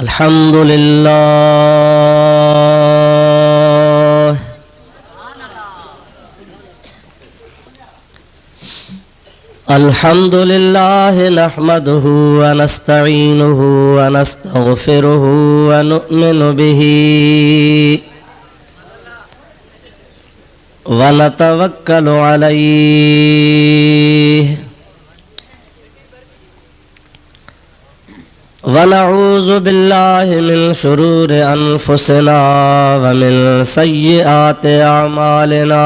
अल्हम्दुलिल्लाह अल्हम्दुलिल्लाह नहमदुहु व नस्तईनुहु व नस्तगफिरुहु व नु'मिनु बिही व नतवक्कलु अलैहि व नऊज़ु बिल्लाहि मिन शुरूरि अनफुसिना व मिन सय्यिआति अअमालिना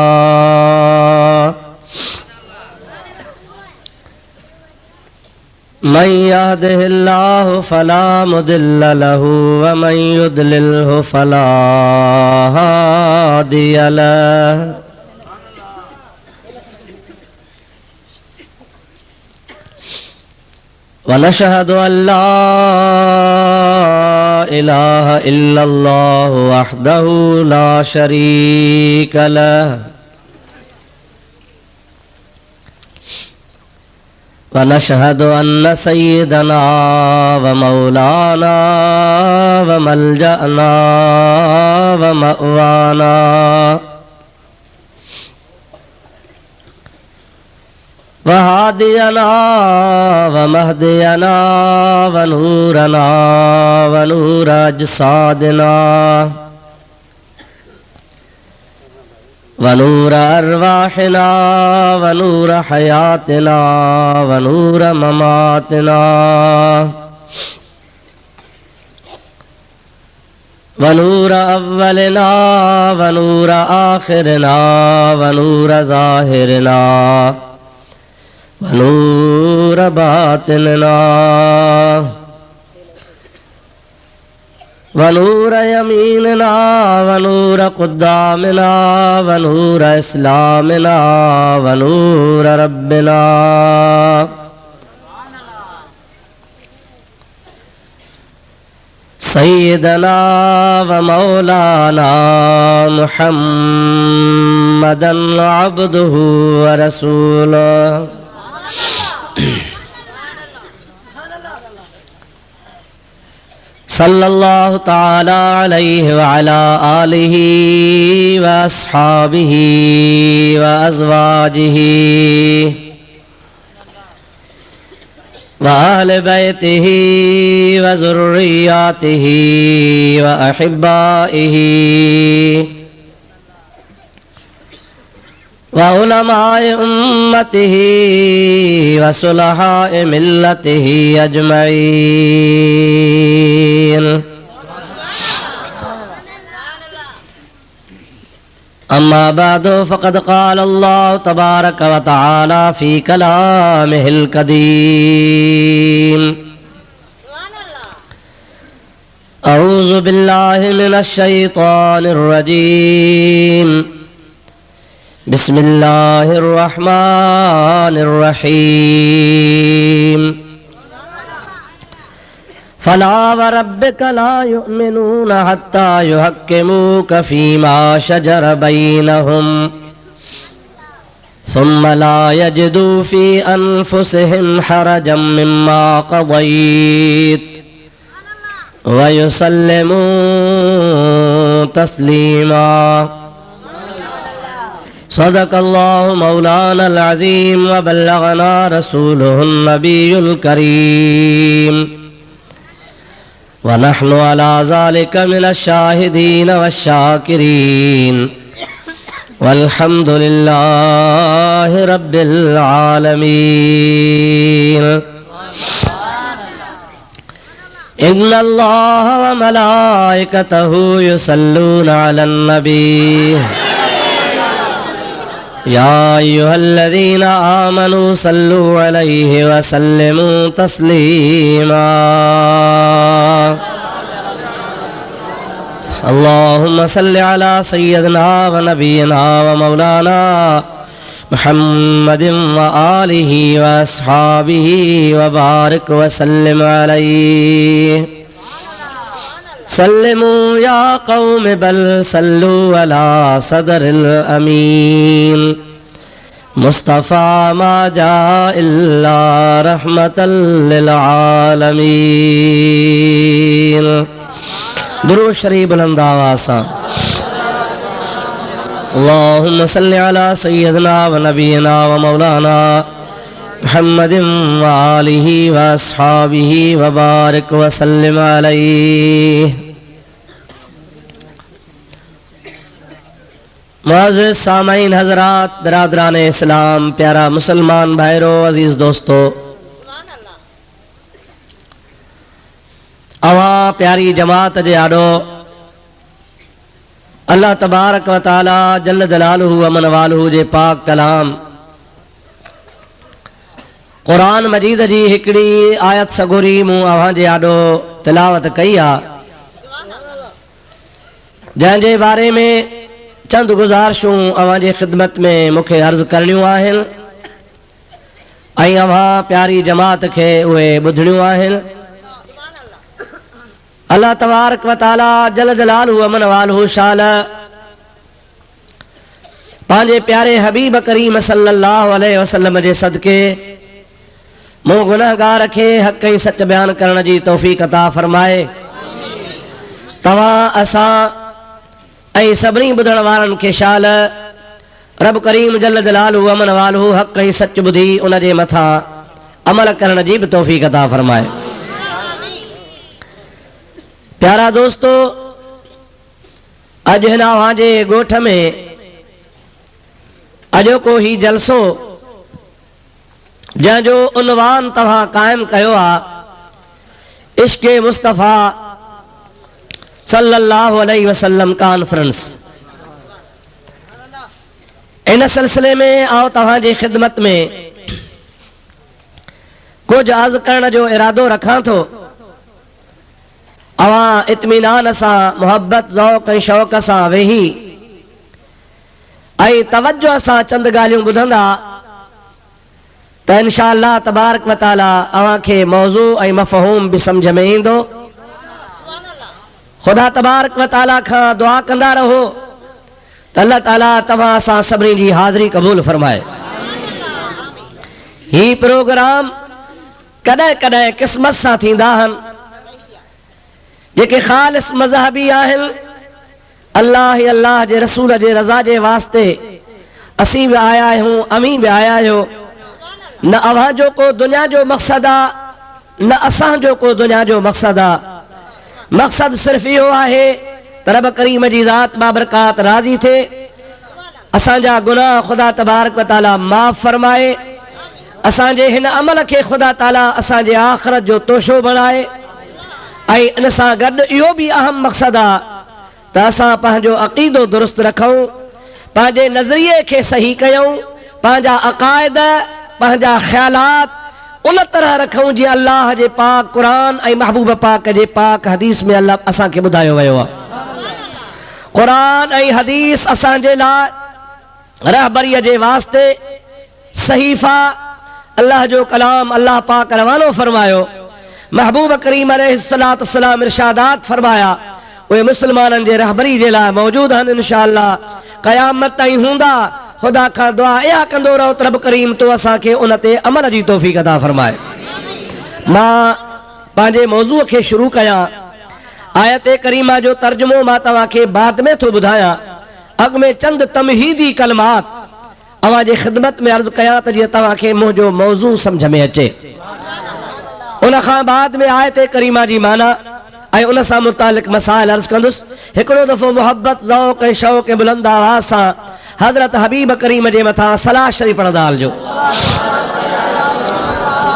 मन यहदिहिल्लाहु फला मुदिल्ल लहु व मन युद्लिल्हु फला हादिय लहु व नशहदु अल्ला इलाहा इल्लल्लाहु वहदहु ला शरीक लहु व नशहदु अन्न सय्यदना व मौलाना व मल्जअना व मअवाना व हादियना व महदियना व नूरना व नूर अजसादिना व नूर अरवाहिना व नूर हयातिना व नूर ममातिना व नूर अव्वलिना व नूर आखिरिना व नूर ज़ाहिरिना व नूर बातिनिना व नूर यमीनिना व नूर क़ुद्दामिना व नूर इस्लामिना व नूर रब्बिना सय्यदना व मौलाना मुहम्मदन अब्दुहु व रसूलुहु सल्लल्लाहु ताला अलैहि व अला आलिहि व अस्हाबिहि व अज़वाजिहि व अहले बैतिहि व ज़ुर्रिय्यातिहि व अहिब्बाइहि व उलमाए उम्मतिहि व सुलहाए मिल्लतिहि अजमईन। अम्मा बादो फ़क़द क़ाल अल्लाहु तबारक व तआला फ़ी कलामिहिल क़दीम अऊज़ु बिल्लाहि मिनश शैतानिर रजीम बिस्मिल्लाहिर रहमानिर रहीम फला व रब्बिका ला युमिनूना हत्ता युहक्किमूका फ़ीमा शजर बैनहुम सुम्मा ला यजिदू फ़ी अनफुसिहिम हरजम मिम्मा क़ज़यत व युसल्लिमू तस्लीमा। सदक़ल्लाहु मौलानल अज़ीम व बल्लगना रसूलुहुन नबियुल करीम व नहनु अला ज़ालिका मिनश शाहिदीन वश्शाकिरीन वल्हम्दुलिल्लाहि रब्बिल आलमीन। इन्नल्लाह व मलाइकतहु युसल्लूना अलन नबी या अय्युहल्लज़ीना आमनू सल्लू अलैहि व सल्लिमू तस्लीमा। अल्लाहुम्मा सल्लि अला सय्यदिना व नबियिना व मौलाना मुहम्मदिन व आलिहि व अस्हाबिहि व बारिक व सल्लिम अलैहि। सल्लिमू या कौम बल सल्लू अला सदरिल अमीन मुस्तफ़ा मा जा इल्ला रहमतल लिल आलमीन। दुरूद शरीफ बुलंद आवाज़ से। अल्लाहुम्मा सल्लि अला सय्यदिना व नबीना व मौलाना मुहम्मदिन व आलिहि व अस्हाबिहि व बारिक व सल्लिम अलैहि। मुअज़्ज़िज़ सामईन हज़रात, बिरादरान इस्लाम, प्यारा मुसलमान भाइरों, अजीज़ दोस्तों, अवां प्यारी जमात जे आॾो अल्लाह तबारक व ताला जल्ल जलालुहु व मन वालुहु जे पाक कलाम क़ुरान मजीद जी हिकड़ी आयत सगोरी मूं अवां जे आॾो तिलावत कई आ, जंहिंजे बारे में चंद गुज़ारिशूं अवां जे ख़िदमत में मूंखे अर्ज़ करणियूं आहिनि ऐं अवां प्यारी जमात खे उहे ॿुधणियूं आहिनि। अल्लाह तबारक व ताला जल जलालुहु व मन वालुहु शाल पंहिंजे प्यारे हबीब करीम सल्लल्लाहु अलैहि वसल्लम जे सदके मूं गुनहगार खे हक़ ऐं सच बयान करण जी तौफ़ीक़ अता फरमाए। तव्हां असां ऐं सभिनी ॿुधण वारनि खे शाल रब करीम जल जलालुहु व मन वालुहु हक़ ऐं सच ॿुधी उन जे मथां अमल करण जी बि तौफ़ीक़ अता फरमाए। प्यारा दोस्तों, अॼु हिन अव्हां जे ॻोठ में अॼोको ही जलसो जंहिंजो उनवान तव्हां क़ाइमु कयो आहे, इश्क़ मुस्तफ़ा सल्लल्लाहु अलैहि वसल्लम कॉन्फ्रेंस। इन सिलसिले में आओ तव्हां जी ख़िदमत में कुछ अर्ज़ करण जो इरादो रखां थो। अवां इत्मीनान सां मोहब्बत ज़ौक़ ऐं शौक़ सां वेही ऐं तवज्जो सां चंद ॻाल्हियूं ॿुधंदा त इंशाअल्लाह तबारक व ताला अवां खे मौज़ू ऐं मफ़हूम बि सम्झ में ईंदो। ख़ुदा तबारक व ताला खां दुआ कंदा रहो त अल्लाह ताला तव्हां सां सभिनी जी हाज़िरी क़बूल फरमाए। ही प्रोग्राम कॾहिं कॾहिं क़िस्मत सां थींदा आहिनि, जेके ख़ालिस मज़हबी आहिनि, अल्लाह अल्लाह जे रसूल जे रज़ा जे वास्ते असीं बि आया आहियूं, अमीं बि आया आहियो। न अव्हां जो को दुनिया जो मक़सद आहे, न असां जो को दुनिया जो मक़सद आहे। मक़सद सिर्फ़ इहो आहे त रब करीम जी ज़ात बाबरकात राज़ी थिए, असांजा गुनाह ख़ुदा तबारक व ताला माफ़ फरमाए, असांजे हिन अमल खे ख़ुदा ताला असांजे आख़िरत जो तोशो बणाए। ऐं इन सां गॾु इहो बि अहम मक़सदु आहे त असां पंहिंजो अक़ीदो दुरुस्त रखूं, पंहिंजे नज़रिए खे सही कयूं, पंहिंजा अक़ाइद, पंहिंजा ख़्यालात उन तरह रखूं जीअं अल्लाह जे पाक क़ुरान ऐं महबूब पाक जे पाक हदीस में अल्लाह असांखे ॿुधायो वियो आहे। क़ुरान ऐं हदीस असांजे लाइ रहबरीअ जे वास्ते सहीफ़ा, अल्लाह जो कलाम अल्लाह पाक रवानो फरमायो। महबूब करीम अलैहिस्सलाम इरशादात फरमाया, उहे मुसलमाननि जे रहबरी जे लाइ मौजूद आहिनि। इंशाअल्लाह क़यामत ताईं हूंदा। ख़ुदा खां दुआ इहा कंदो रहो त रब करीम तो असांखे उन ते अमल जी तौफ़ीक़ अता फरमाए। मां पंहिंजे मौज़ूअ खे शुरू कयां। आयत करीमा जो तर्जुमो मां तव्हांखे बाद में थो ॿुधायां। अॻु में चंद तमहीदी कलमात अवां जे ख़िदमत में अर्ज़ कयां त जीअं तव्हांखे मुंहिंजो मौज़ू सम्झ में अचे। उन खां बाद में आयत करीमा जी माना ऐं उन सां मुतालिक़ मसाइल अर्ज़ कंदुसि। हिकिड़ो दफ़ो मोहब्बत ज़ौक़ ऐं शौक़ बुलंद आवाज़ सां हज़रत हबीब करीम जे मथां सलाह शरीफ़ पढ़ंदा हलिजो।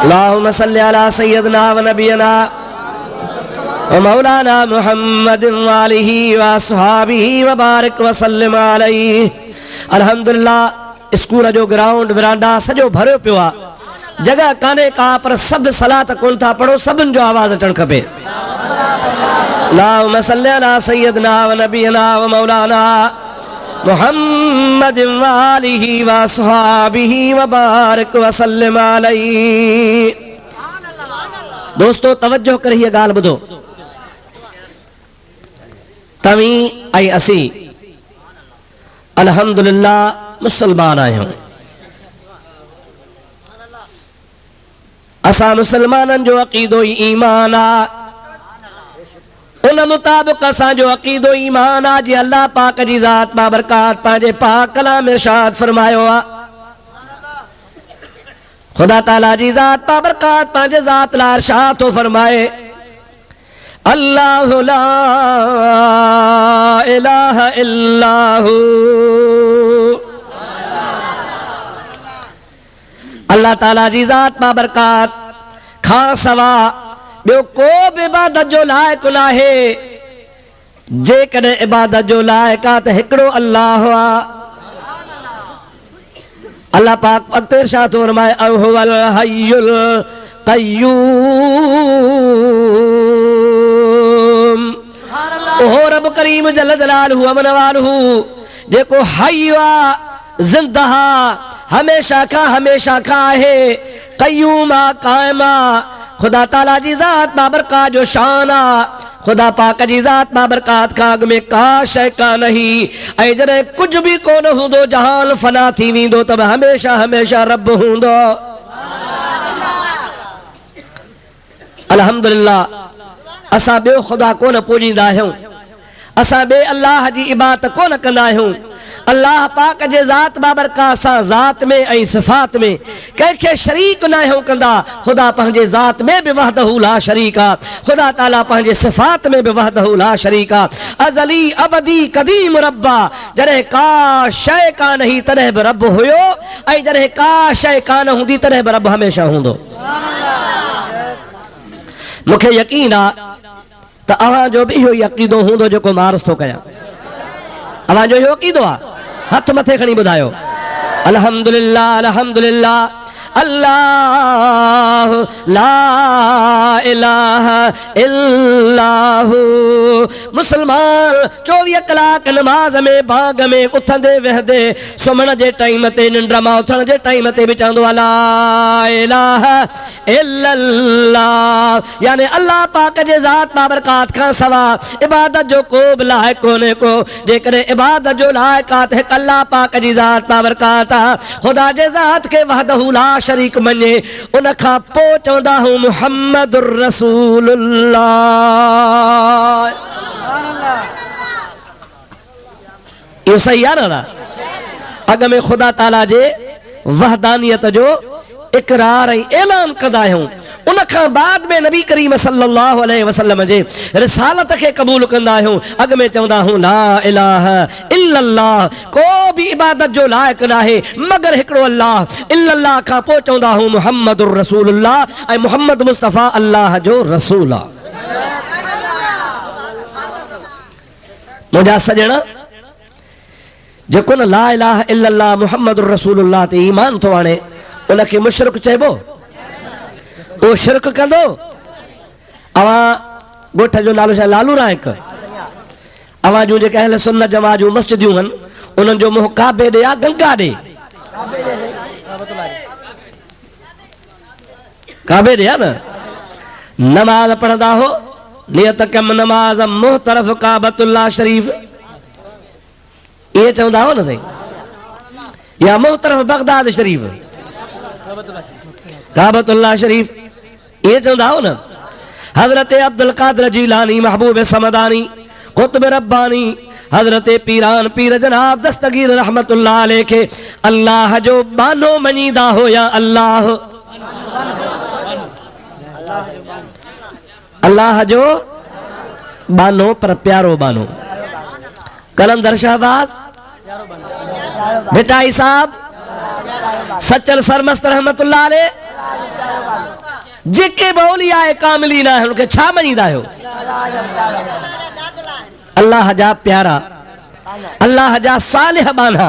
अल्लाहुम्मा सल्लि अला सय्यदिना व नबीना व मौलाना मुहम्मदिन व आलिहि व अस्हाबिहि व बारिक व सल्लिम अलैहि। अल्हम्दुलिल्लाह, स्कूल जो ग्राउंड विरांडा सॼो भरियो पियो आहे, जगह कान्हे का, पर सभु सलात कोन था पढ़ो, सभिनि जो आवाज़ अचणु खपे। अल्लाहुम्मा सल्लि अला सय्यदिना व नबीना व मौलाना मुहम्मदिन व आलिहि व अस्हाबिहि व बारिक व सल्लिम अलैहि। दोस्तों तवज्जो करे हीअ ॻाल्हि ॿुधो। तव्हीं ऐं असीं अल्हम्दुलिल्लाह मुसलमान आहियूं। असां मुसलमाननि जो अक़ीदो ई ईमान आ, उन मुताबिक़ असांजो अक़ीदो ईमान आ जी अल्लाह पाक जी ज़ात बाबरकात पंहिंजे पाक कलाम में इरशाद फरमायो आ। खुदा ताला जी ज़ात बाबरकात पंहिंजे ज़ात ला इरशाद तो फरमाए अल्लाहु ला इलाहा इल्लाहु। अल्लाह ताला जी ज़ात बाबरकात खां सवा ॿियो को बि इबादत जो लाइक़ नाहे, जेकॾहिं इबादत जो लाइक़ आहे त हिकिड़ो अल्लाह आहे। अल्लाह पाक अॻिते इरशाद फरमाए हुवल हय्युल क़य्यूम। ओहो रब करीम जल जलालहू अमन वालहू जेको हय्यु आहे, ज़िंदा हमेशा का आहे, क़य्यूम आहे, क़ाइम आहे। खुदा ताला जी ज़ात बाबरकात जो शान आ। खुदा पाक जी ज़ात बाबरकात खां अॻु में का शइ कान ही, ऐं जॾहिं कुझु बि कोन हूंदो, जहान फना थी वेंदो, त हमेशा हमेशा रब हूंदो। अल्हम्दुलिल्लाह असां ॿियो ख़ुदा कोन पूॼींदा आहियूं, असां ॿिए अल्लाह जी इबादत कोन कंदा आहियूं। अल्लाह पाक जे ज़ात बाबरकात सां ज़ात में ऐं सिफ़ात में कंहिंखे शरीक न आहियूं कंदा। ख़ुदा पंहिंजे ज़ात में बि वहदहू ला शरीक आहे, ख़ुदा ताला पंहिंजे सिफ़ात में बि वहदहू ला शरीक आहे। अज़ली अबदी क़दीम रब आहे। जॾहिं का शइ कान ही तॾहिं बि रब हुयो, ऐं जॾहिं का शइ कान हूंदी तॾहिं बि रब हमेशा हूंदो। मूंखे यकीन आहे त अव्हांजो बि इहो ई अक़ीदो हूंदो जेको मां अर्ज़ थो कयां। अव्हांजो इहो अक़ीदो आहे? हथ मथे खणी ॿुधायो अल्हम्दुलिल्लाह अल्हम्दुलिल्लाह अल्लाह ला इलाहा इल्लाहु। मुसलमान 24 कलाक नमाज में बाग में उथंदे वेहंदे सुम्हण जे टाइम ते निंड मां उथण जे टाइम ते बि चवंदो आहे ला इलाहा इल्लल्लाह, यानी अल्लाह पाक जे ज़ात बाबरकात खां सवा इबादत जो को बि लाइक़ कोन्हे को। जेकॾहिं इबादत जो लाइक़ आहे त हिकु अल्लाह पाक जी ज़ात बाबरकात आहे। ख़ुदा जे ज़ात खे वहदहू ला शरीक मञे, उन खां पोइ चवंदा हूं मुहम्मदुर रसूलुल्लाह। इहो सही आहे न? अॻ में ख़ुदा ताला जे वहदानियत जो इक़रार ऐं ऐलान कंदा आहियूं, उन खां बाद में नबी करीम सल्लल्लाहु अलैहि वसल्लम जे रिसालत खे क़बूल कंदा आहियूं। अॻ में चवंदा हूं ला इलाहा इल्लल्लाह, को बि इबादत जो लाइक़ नाहे मगर हिकिड़ो अल्लाह। इल्लल्लाह खां पोइ चवंदा हूं मुहम्मदुर रसूलुल्लाह, ऐं मुहम्मद मुस्तफ़ा अल्लाह जो रसूल आहे। मुंहिंजा सॼण जेको न ला इलाहा इल्लल्लाह मुहम्मदुर रसूलुल्लाह ते ईमान थो आणे, उनखे मुशरिक चइबो? वो शिरक कंदो? अवां ॻोठ जो नालो छा? लालू रायक। अवां जूं जेके अहल सुन्नत जमात जूं मस्जिदियूं आहिनि, उन्हनि जो मुंहुं काबे ॾे या गंगा ॾे? काबे ॾे आहे न। नमाज पढ़ंदा हो, नियत कम नमाज मुंह तरफ़ काबतुल्लाह शरीफ, ये चवंदा हो न साईं, या मुंह तरफ़ बगदाद शरीफ, काबतुल्लाह शरीफ ये चवंदा हो न। हजरत अब्दुल कादिर जीलानी, महबूब समदानी, कुतुब रब्बानी, हजरत पीरान पीर जनाब दस्तगीर रहमतुल्लाह अलैह के अल्लाह जो बानो मनीदा हो या अल्लाह, अल्लाह जो बानो पर प्यारो बानो। कलंदर शहबाज भिटाई साहब, सचल सरमस्त रहमतुल्लाह अलैह, जेके बौलिया कामिलीन आहिनि उनखे छा मञींदा आहियो? अल्लाह जा प्यारा, अल्लाह जा सालिह बाना,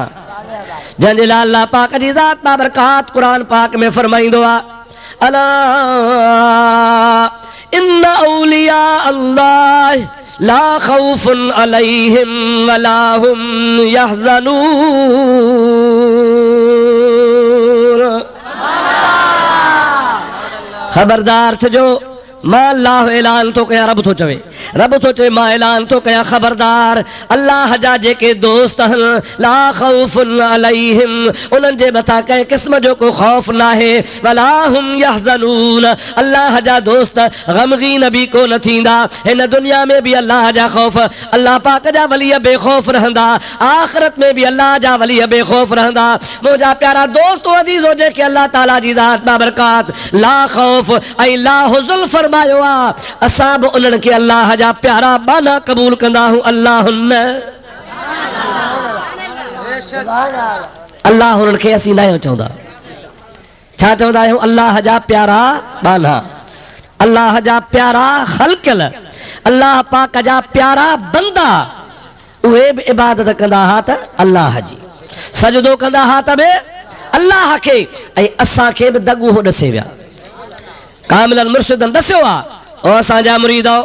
जंहिंजे लाइ अल्लाह पाक जी ज़ात बाबरकात क़ुरान पाक में फरमाईंदो आहे अला इन्ना औलिया अल्लाह ला खौफुन अलैहिम वला हुम यहज़नून। खबरदार थजो, मां अल्लाह ऐलान तो कया, रब तो चवे, रब तो चवे मां ऐलान तो कया खबरदार अल्लाह जा जेके दोस्त हन ला खौफुन अलैहिम, उन्हनि जे मथां कंहिं क़िस्म जो को खौफ ना है, वला हुम यहज़नून, अल्लाह जा दोस्त गमगीन भी को न थींदा। हिन दुनिया में भी अल्लाह जा खौफ, अल्लाह पाक जा वली बेखौफ रहंदा, आखिरत में भी अल्लाह जा वली बेखौफ रहंदा। मुंहिंजा प्यारा दोस्त अज़ीज़ हो जेके अल्लाह ताला जी ज़ात बाबरकात ला खौफ ऐं ला हुज़ुन फरमायो आ, असां बि उन्हनि खे अल्लाह जा प्यारा बाना क़बूल कंदा हूं। अल्लाह उन्हनि खे असीं न चवंदा, छा चवंदा आहियूं? अल्लाह जा प्यारा बाना, अल्लाह जा प्यारा ख़ल्क़ियल, अल्लाह पाक जा प्यारा बंदा, उहे बि इबादत कंदा हा त अल्लाह जी, सजदो कंदा हा त बि अल्लाह खे, ऐं असांखे बि दॻो ॾसे विया। कामिलन मुर्शिदन दस्यो आ, ओ असांजा मुरीद आओ,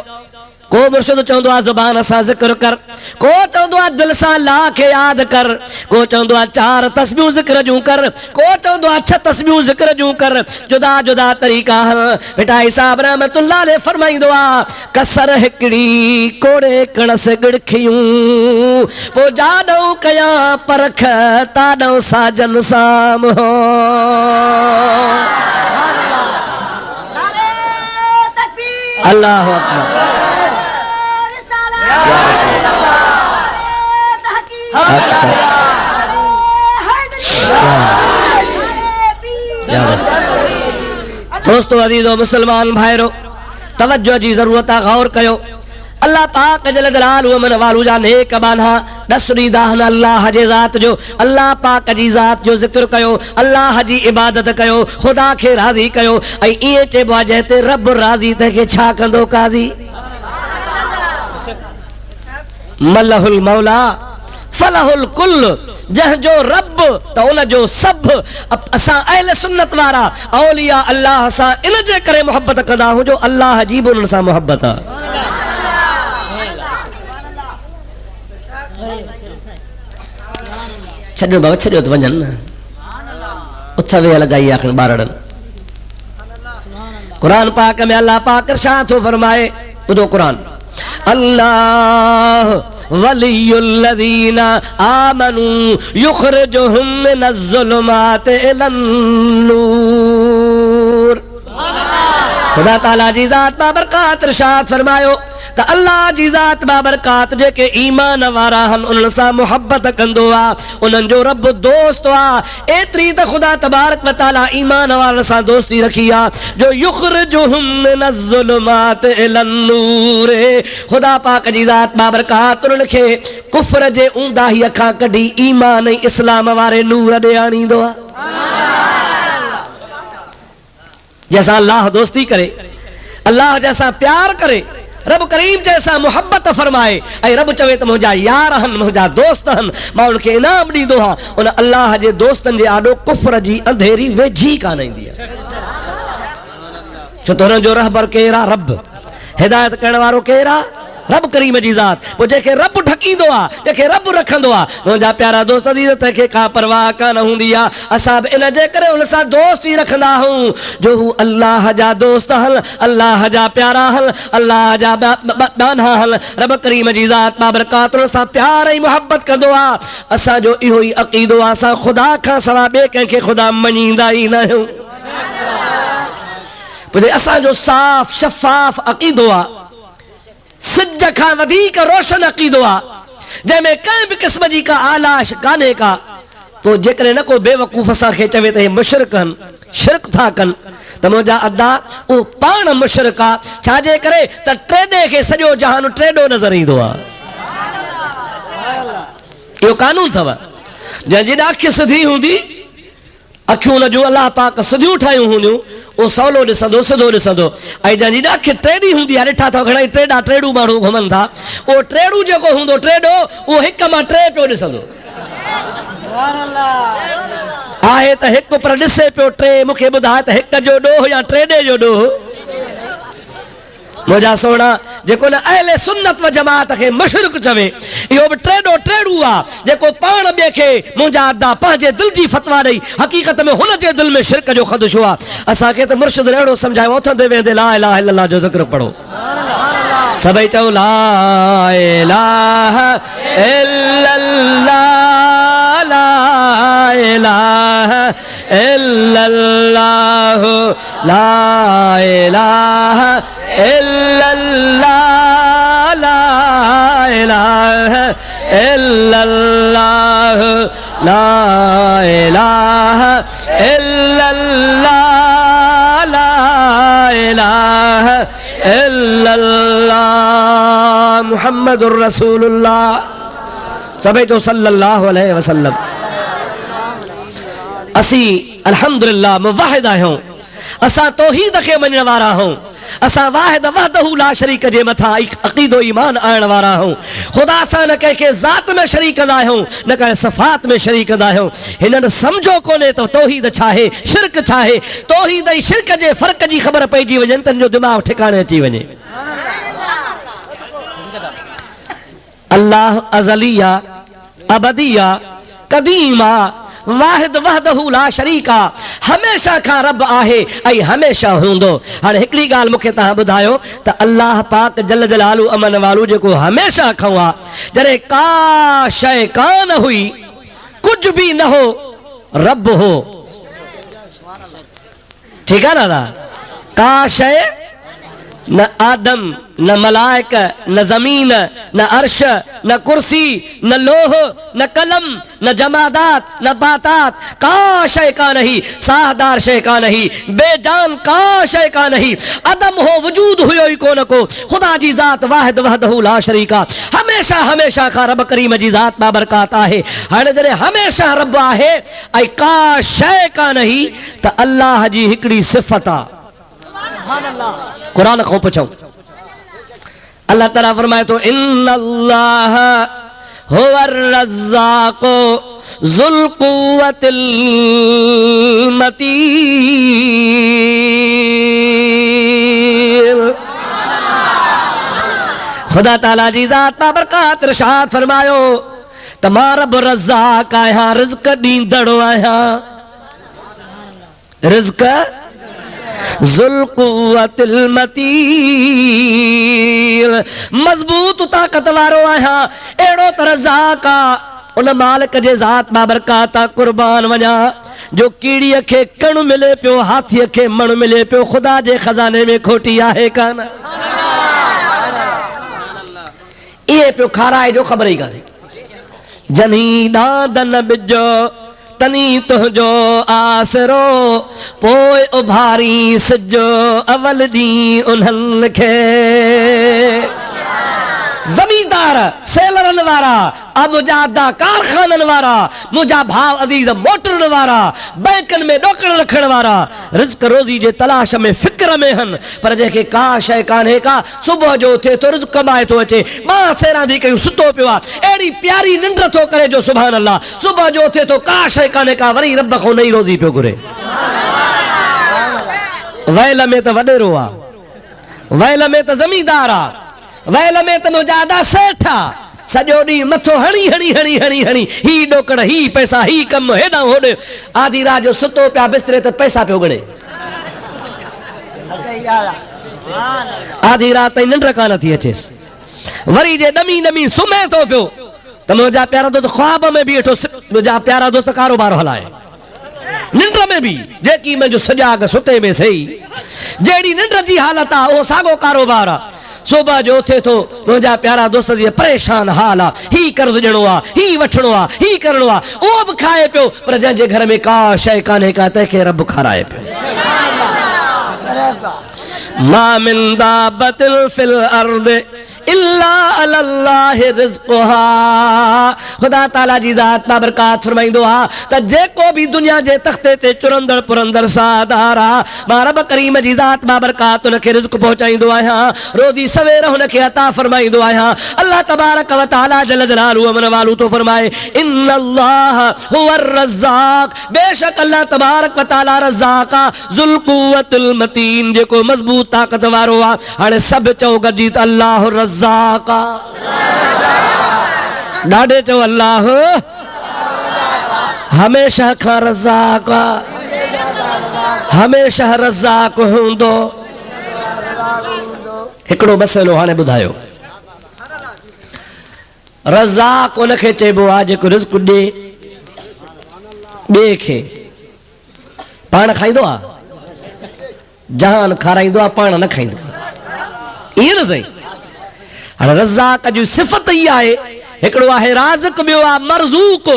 को मुर्शिद चवंदो आहे ज़ुबान सां ज़िक्र कर, को चवंदो आहे दिलि सां अल्लाह खे यादि कर, को चवंदो आहे 4 तस्बीहूं ज़िक्र जूं कर, को चवंदो आहे 6 तस्बीहूं ज़िक्र जूं कर, जुदा जुदा तरीक़ा हल। बेटा साहब रहमतुल्लाह अलैह फरमाईंदो आहे कसर हिकिड़ी कोड़े कणस गिड़खियूं, पोइ जाॾो कया परख ताॾो साजन साम हो। अल्लाह अकबर। दोस्तों अज़ीज़ो मुसलमान भाइरो, तवज्जो जी ज़रूरत आहे, गौर कयो। अल्लाह पाक जल जलालहु मन वालू जा नेक बाना दसरीदा हन अल्लाह जे ज़ात जो, अल्लाह पाक जी ज़ात जो ज़िक्र कयो, अल्लाह जी इबादत कयो, खुदा खे राज़ी कयो। ऐं ईअं चइबो आहे जंहिं रब राज़ी तंहिंखे छा कंदो काज़ी? मलहुल मौला फलहुल कुल, जंहिंजो रब त उन जो सभु। असां अहले सुन्नत वारा औलिया अल्लाह सां इन जे करे मोहब्बत कंदा आहियूं जो अल्लाह जी बि उन्हनि सां मोहब्बत आहे। छॾियो बाबा छॾियो त वञनि न, उथ वेह लॻाई आखिर ॿारड़नि। क़ुरान पाक में अल्लाह पाक इरशाद थो फरमाए, ॿुधो क़ुरान, अल्लाह वलियुल्लज़ीना आमनू युखरिजुहुम मिनज़्ज़ुलुमाति इलन्नूर। खुदा ताला जी ज़ात बाबरकात इरशाद फरमायो त अल्लाह जी ज़ात बाबरकात जेके ईमान वारा हन उन्हनि सां मोहब्बत कंदो आहे, उन्हनि जो रब दोस्त आहे। एतिरी त ख़ुदा तबारक व तआला ईमान वारनि सां दोस्ती रखी आहे जो युखरिजुहुम मिनज़्ज़ुलुमाति इलन्नूर। ख़ुदा पाक जी ज़ात बाबरकात उन्हनि खे कुफ्र जे ऊंदाहीअ खां कढी ईमान ऐं इस्लाम वारे नूर ॾे आणींदो आहे। जैसा अल्लाह दोस्ती करे, अल्लाह जैसा प्यार करे, रब करीम जैसा मोहब्बत फरमाए, ऐं रब चवे त मुंहिंजा यार हन, मुंहिंजा दोस्त हन, मां उनखे इनाम ॾींदो आहियां। उन अल्लाह जे दोस्तनि जे आॾो कुफ्र जी अंधेरी वेझी कान ईंदी आहे, छो त हुननि जो रहबर केरु आहे? रब। हिदायत करण वारो केरु आहे? रब करीम जी ज़ात। पोइ जेके रब ढकींदो आहे, जेके रब रखंदो आहे, मुंहिंजा प्यारा दोस्त अज़ीज़, तंहिंखे का परवाह कान हूंदी आहे। असां बि इन जे करे हुन सां दोस्ती रखंदा आहियूं जो हू अल्लाह जा दोस्त हल, अल्लाह जा प्यारा हल, अल्लाह जा बाना हल। रब करीम जी ज़ात बाबरकात हुन सां प्यार ऐं मोहब्बत कंदो आहे। असांजो इहो ई अक़ीदो आहे, असां ख़ुदा खां सवाइ ॿिए कंहिंखे ख़ुदा मञींदा ई न आहियूं। पोइ असांजो साफ़ शफ़ाफ़ अक़ीदो आहे, सिज खां वधीक रोशन अक़ीदो आहे, जंहिंमें कंहिं बि क़िस्म जी का आलाश कान्हे का। पोइ जेकॾहिं न को बेवकूफ़ असांखे चवे त हे मुशरिक आहिनि, शिरक था कनि, त मुंहिंजा अदा उहो पाण मुशरिक आहे। छाजे करे त ट्रेडे खे सॼो जहान ट्रेडो नज़र ईंदो आहे। इहो कानून अथव, जंहिंजी अखि सिधी हूंदी, अखियूं हुन जूं अलाह पाक सिधियूं ठाहियूं हूंदियूं, उहो सवलो ॾिसंदो, सिधो ॾिसंदो। ऐं जंहिंजी अखि टेढ़ी हूंदी आहे, ॾिठा अथव घणेई टेढ़ू माण्हू घुमनि था, उहो टेढ़ू जेको हूंदो ट्रेडो, उहो हिक मां टे पियो ॾिसंदो आहे त हिकु पर ॾिसे पियो टे। मूंखे ॿुधाए त हिक जो ॾोह या ट्रेडे जो ॾोह? मुंहिंजा सोना, जेको न अहले सुन्नत व जमात खे मुशरिक चवे, इहो बि टेॾो टेड़ू आहे जेको पाण ॿिए खे मुंहिंजा अदा पंहिंजे दिलि जी फतवा ॾेई हक़ीक़त में हुन जे दिलि में शिरक जो ख़दशो आहे। असांखे त मुर्शिद अहिड़ो सम्झायो उथंदे वेंदे ला इलाहा इल्लल्लाह जो ज़िक्र पढ़ो। सभई चओ ला इलाहा इल्लल्लाह ला इलाहा इल्लल्लाह ला इलाहा इल्लल्लाह ला इलाहा इल्लल्लाह ला इलाहा इल्लल्लाह ला इलाहा इल्लल्लाह मुहम्मदुर रसूलुल्लाह। सभई तो सल्लल्लाहु अलैहि वसल्लम। असी अल्हम्दुलिल्लाह मुवाहिद आहियूं। असां तौहीद खे मञण वारा आहियूं। असां वाहिद वहदहू ला शरीक जे मथां अक़ीदो ईमान आणण वारा आहियूं। ख़ुदा सां न कंहिंखे ज़ात में शरीक कंदा आहियूं न कंहिं सफ़ात में शरीक कंदा आहियूं। हिननि सम्झो कोन्हे त तौहीद छा आहे, शिरक छा आहे। तौहीद ऐं शिरक जे फ़र्क़ जी ख़बर पइजी वञे त जो दिमाग़ ठिकाणे अची वञे। अल्लाह अज़लिया अबदिया क़दीमा वाहिद वहदहू ला शरीका हमेशा खां रब आहे ऐं हमेशा हूंदो। हाणे हिकिड़ी ॻाल्हि मूंखे तव्हां ॿुधायो त अल्लाह पाक जल जलालू अमन वालू जेको हमेशा खां आहे, जॾहिं का शइ कान हुई, कुझु बि न हो, रब हो। ठीकु आहे दादा? का शइ न आदम न मलाइक न ज़मीन न अर्श न कुर्सी न लोह न कलम न जमादात न बातात, का शय का नहीं, साहदार शय का नहीं, बेजान का शय का नहीं। अदम हो वजूद हुयो ही कोन को। खुदा जी ज़ात वाहिद वहदहू ला शरीका हमेशा हमेशा का रब करीम जी ज़ात बाबरकात आहे। हाणे जॾहिं हमेशा रब आहे ऐं का शय का नहीं त अल्लाह जी हिकिड़ी सिफ़त आहे। कुरान को पुछो। अल्लाह ताला फरमाए तो इन्नल्लाह हुवर रज़्ज़ाक़ु ज़ुल क़ुव्वतिल मतीन। खुदा ताला जी ज़ात बाबरकात इरशाद फरमायो त मां रब रज़्ज़ाक़ आहियां, रिज़्क़ ॾींदड़ो आहियां। रिज़्क़ ज़ुल क़ुव्वतिल मतीन, मज़बूत ताक़त वारो आहियां। अहिड़ो त रज़्ज़ाक़ आहे, उन मालिक जे ज़ात बाबरकात कुर्बान वञा जो कीड़ीअ खे कण मिले पियो, हाथीअ खे मण मिले पियो, ख़ुदा जे खज़ाने में खोटी आहे कान। इहे पियो खाराए जो ख़बर ई कान्हे। जनी ॾांद न बिजो तनी तुंहिंजो आसरो, पोइ उभारी सिजो अवल ॾींहुं उन्हनि खे। ज़मींदार सेलरनि वारा, मुंहिंजा कारखाननि वारा, मुंहिंजा भाउ अज़ीज़ मोटरनि वारा, बैंकनि में ॾोकड़ रखण वारा, रिज़्क़ रोज़ी जे तलाश में फ़िक्र में हन, पर जंहिंखे का शइ कान्हे का, सुबुह जो उथे तो रिज़्क़ कमाए थो अचे, मां सेरांदी कयूं सुतो पियो आहे, अहिड़ी प्यारी निंड थो करे जो सुभान अल्लाह। सुबुह जो उथे तो का शइ कान्हे का, वरी रब खां नई रोज़ी पियो घुरे। वैल में त वॾेरो आहे, वैल में त ज़मींदार आहे, वैल में त मुजादा सेठ आहे। सॼो ॾींहुं मथो हणी हणी हणी हणी हणी ही ॾोकड़ ही पैसा ही कमु हेॾां होॾे, आधी रात जो सुतो पिया बिस्तरे ते पैसा पियो ॻणे। आधी रात ताईं निंड कान थी अचेसि, वरी जे ॾमी ॾमी सुम्हे थो पियो त मुंहिंजा प्यारा दोस्त ख्वाब में बि वेठो, मुंहिंजा प्यारा दोस्त कारोबार हलाए, निंड में बि जेकी मुंहिंजो सॼाग सुते में सही, जहिड़ी निंड जी हालत आहे उहो साॻो कारोबार आहे। सुबह जो उथे तो मुंहिंजा प्यारा दोस्त जी परेशान हाल आहे, ही कर्ज़ ॾियणो आहे, ही वठणो आहे, ही करणो आहे, उहो बि खाए पियो, पर जंहिंजे घर में का शइ कान्हे का तंहिंखे रब खाराए पियो। मा मिन दाबतिन फिल अर्द इल्ला अलल्लाहि रिज़्क़ुहा। खुदा ताला जी ज़ात बाबरकात फरमाईंदो आहे त जेको बि दुनिया जे तख़्ते ते चुरंदड़ पुरंदड़ सादार आहे, मां रब करीम जी ज़ात बाबरकात उनखे रिज़्क़ पहुचाईंदो आहियां, रोज़ी सवेर हुनखे अता फरमाईंदो आहियां। अल्लाह तबारक व तआला जल जलालहू अमन वालू तो फरमाए इन्नल्लाह हुवर रज़्ज़ाक़, बेशक अल्लाह तबारक व तआला रज़्ज़ाक़ आहे, ज़ुल क़ुव्वतिल मतीन, जेको मज़बूत ताक़त वारो आहे। हाणे सभु चओ गॾिजी त अल्लाह रज़्ज़ाक़। डाडे चो अल्लाह हमेशा का रज़ाक हमेशा रज़ाक हूंदो। हिकिड़ो मसइलो हाणे ॿुधायो, रज़ाक उनखे चइबो आहे जेको रिज़्क़ ॾे ॿिए खे, पाण खाईंदो आहे, जहान खाराईंदो आहे, पाण न खाईंदो आहे, ईअं न सही। हाणे रज़ाक जी सिफ़त ई आहे, हिकिड़ो आहे राज़िक़, ॿियो आहे मरज़ूक,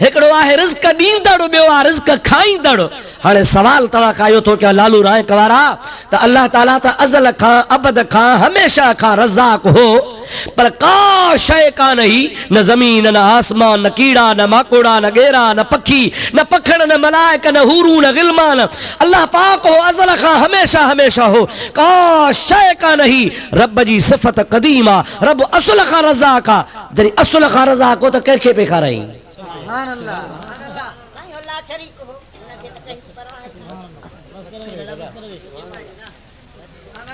हिकिड़ो आहे रिज़्क़ ॾींदड़, ॿियो आहे रिज़्क़ खाईंदड़। हाणे सवाल तव्हां खां इहो थो कयां लालू राय वारा त अल्लाह ताला त अज़ल खां अबद खां हमेशा खां रज़ाक हो, पर का शइ कान ही, न ज़मीन न आसमान, न कीड़ा न माकोड़ा, न गेरा न पखी, न पखड़ न मलाइक, न हूरू न गिलमान। अल्लाह पाक हो, अज़ल खां हमेशा हमेशा हो, का शइ कान ही। रब जी सिफ़त क़दीम आ, रब असुल खां रज़ाक आ। जॾहिं असुल खां रज़ाक हो त कंहिंखे पे खाराई?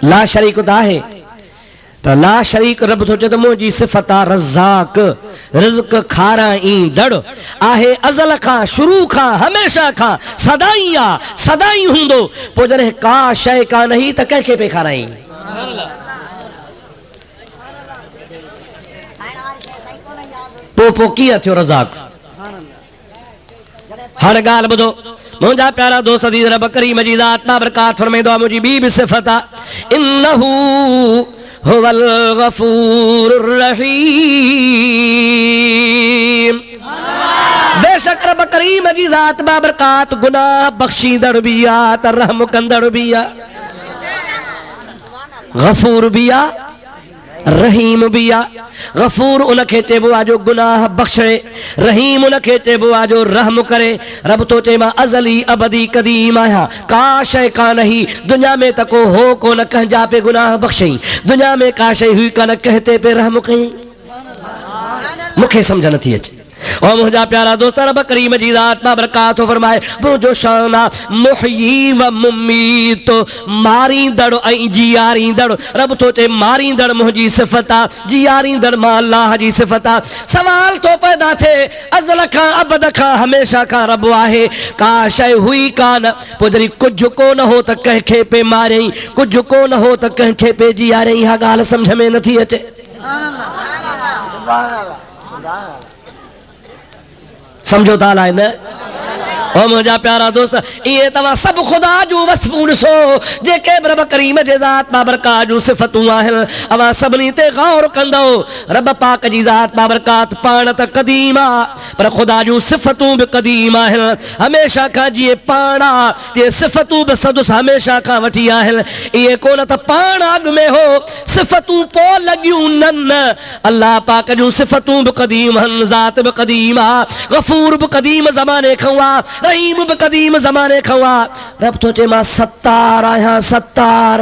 ला शरीक त आहे, त ला शरीक रब थो चए त मुंहिंजी सिफ़त आहे रज़ाक, रिज़्क़ खाराईंदड़ आहे, अज़ल खां, शुरू खां, हमेशा खां, सदाई आहे, सदाई हूंदो। पोइ जॾहिं का शइ कान ही त कंहिंखे पे खाराई? पोइ कीअं थियो रज़ाक? हाणे ॻाल्हि ॿुधो मुंहिंजा प्यारा दोस्त, रब करीम जी ज़ात बाबरकात फरमाईंदो आहे, मुंहिंजी ॿी बि सिफ़त आहे, इन्नहू हुवल गफूरुर रहीम। बेशक रब करीम जी ज़ात बाबरकात गुनाह बख्शींदड़ भी आहे, त रहम कंदड़ भी आहे, गफूर भी आहे, रहीम भी आहे। गफूर उनखे चइबो आहे जो गुनाह बख्शे, रहीम उनखे चइबो आहे जो रहम करे। रब तो चए मां अज़ली अबदी क़दीम आहियां, का शइ कान ही दुनिया में त को हो कोन कंहिंजा पे गुनाह बख्शई, दुनिया में का शइ हुई कान कंहिं ते पे रहम कई। मूंखे सम्झ नथी अचे। और मुंहिंजा प्यारा दोस्त, रब करीम जी ज़ात बाबरकात फरमाए, मुंहिंजो शान आहे मुहयी व मुमीत, मारींदड़ ऐं जियारींदड़। रब थो चए मारींदड़ मुंहिंजी सिफ़त आहे, जियारींदड़ मां अल्लाह जी सिफ़त आहे। सवाल थो पैदा थिए, अज़ल खां अबद खां हमेशा खां रब आहे, का शइ हुई कान, पोइ जॾहिं कुझु कोन हो त कंहिंखे पे मारियईं, कुझु कोन हो त कंहिंखे पे जियारियईं। हा ॻाल्हि सम्झ में नथी अचे। समझो था अलाए न? ओ मुंहिंजा प्यारा दोस्त, इहे तव्हां सभु ख़ुदा जूं वसफ़ूं ॾिसो, जेके रब करीम जे ज़ात बाबरकात जूं सिफ़तूं आहिनि, अवां सभिनी ते गौर कंदो। रब पाक जी ज़ात बाबरकात पाण त क़दीम आहे, पर ख़ुदा जूं सिफ़तूं बि क़दीम आहिनि, हमेशा खां। जीअं पाण आहे, तीअं सिफ़तूं बि सदुस हमेशा खां वठी आहिनि। इहे कोन त पाण अॻु में हो, सिफ़तूं पोइ लॻियूं न। अल्लाह पाक जूं सिफ़तूं बि क़दीम आहिनि, ज़ात बि क़दीम आहे, गफ़ूर बि क़दीम ज़माने खां आहे, रहीम बि क़दीम ज़माने खां आहे। रब थो चए मां सत्तार आहियां, सत्तार।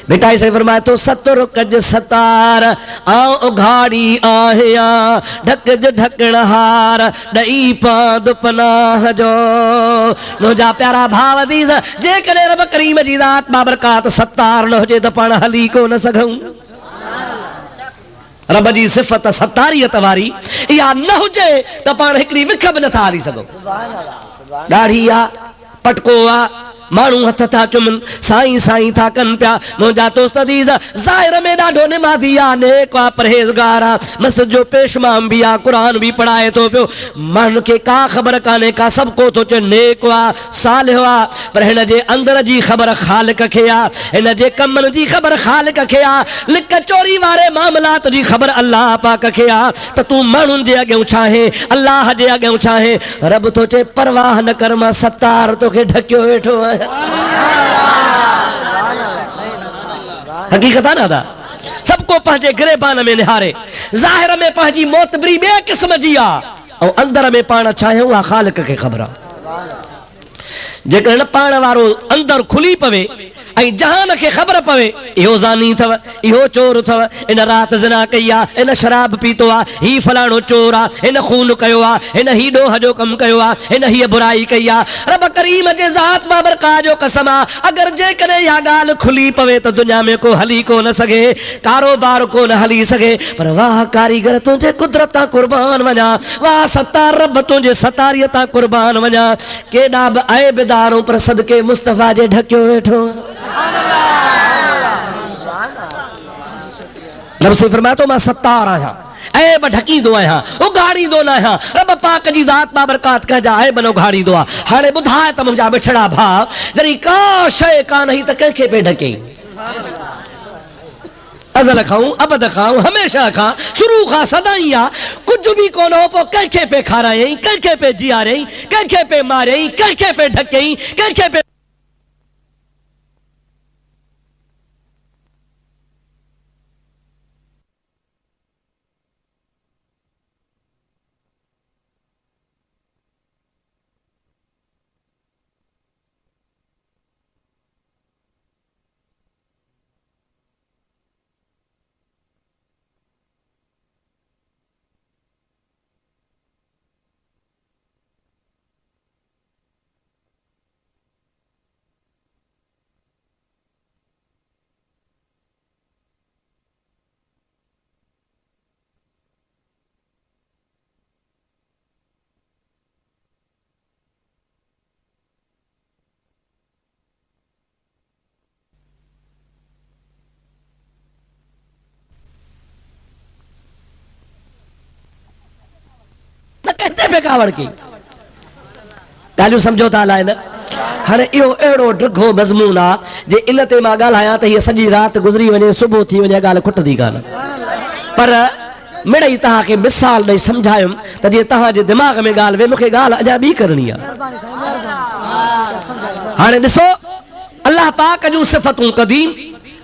बेटा इसे फरमाए तो सतुर कज सतार, आओ उघाड़ी आहियां, ढकज ढकणहार, ॾई पाद पनाह जो। मुंहिंजा प्यारा भाव अज़ीज़, जेकॾहिं रब करीम जी ज़ात बाबरकात सत्तार न हुजे त पाण हली कोन सघूं। रब जी सिफ़त सतारियत वारी इहा न हुजे त पाण हिकिड़ी विख बि नथा हली सघूं। ॾाढ़ी आहे, पटको आहे, माण्हू हथ था चुमनि, साईं साईं था कनि पिया। मुंहिंजा दोस्त अज़ीज़, ज़ाहिर में ॾाढो निमादी आहे, नेक आहे, परहेज़गार आहे, मस्जिद जो पेशमाम बि आहे, क़ुरान बि पढ़ाए थो पियो। माण्हुनि खे का ख़बर कान्हे का, सभु को थो चए नेक आहे, सालिह आहे, पर हिन जे अंदर जी ख़बर ख़ालिक खे आहे, हिन जे कमनि जी ख़बर ख़ालिक खे आहे, लिक चोरी वारे मामलात जी ख़बर अल्लाह पाक खे आहे। त तूं माण्हुनि जे अॻियां छाहे, अल्लाह जे अॻियां छाहे? रब थो चए परवाह न कर, मां सतार तोखे ढकियो वेठो आहियां। हकीकत आहे न? सबको पंहिंजे गिरेबान में निहारे, ज़ाहिर में पंहिंजी मोतबरी ॿिए क़िस्म जी आहे, ऐं अंदर में पाण छा आहे उहा ख़ालिक खे ख़बर आहे। जेकॾहिं पाण वारो अंदर खुली पवे, ऐं जहान खे ख़बर पवे इहो ज़ानी अथव, इहो चोर अथव, इन रात ज़िना कई आहे, इन शराब पीतो आहे, ही फलाणो चोर आहे, हिन खून कयो आहे, हिन ही ॾोह जो कमु कयो आहे, हिन हीअ बुराई कई आहे। रब करीम जे ज़ात बाबरकात जो कसम आहे, अगरि जेकॾहिं इहा ॻाल्हि खुली पवे त दुनिया में को हली कोन सघे, कारोबार कोन हली सघे। पर वाह कारीगर तुंहिंजे कुदरत तां कुर्बान वञा, वाह सतार रब तुंहिंजे सतारीअ तां कुर्बान वञा। केॾा बि ऐबदार पर सदके मुस्तफ़ा जे ढकियो वेठो। रब से फरमाया तो मां सत्तार आहियां, ऐब ढकींदो आहियां, उघाड़ींदो न आहियां। रब पाक जी ज़ात बाबरकात कंहिंजा ऐब न उघाड़ींदो आहे। हाणे ॿुधाए त मुंहिंजा बिछड़ा भाउ, जॾहिं का शइ कान हुई त कंहिंखे पिए ढकेई? अज़ल खां अबद खां हमेशा खां शुरू खां सदाई आहे, कुझु बि कोन हो, पोइ कंहिंखे पिए खारायई, कंहिंखे पिए जीआरई, कंहिंखे पिए मारियई, कंहिंखे पिए ढकेई, कंहिंखे पिए कावड़ की ॻाल्हियूं सम्झो था अलाए न। हाणे इहो अहिड़ो ड्रिघो मज़मून आहे जे इन ते मां ॻाल्हायां त हीअ सॼी राति गुज़री वञे, सुबुह थी वञे, ॻाल्हि खुटंदी कान। पर मिड़ई तव्हांखे मिसाल ॾेई सम्झायुमि त जीअं तव्हांजे दिमाग़ में ॻाल्हि वे, मूंखे ॻाल्हि अञा ॿी करणी आहे। हाणे ॾिसो, अलाह पाक जूं सिफ़तूं क़दीम,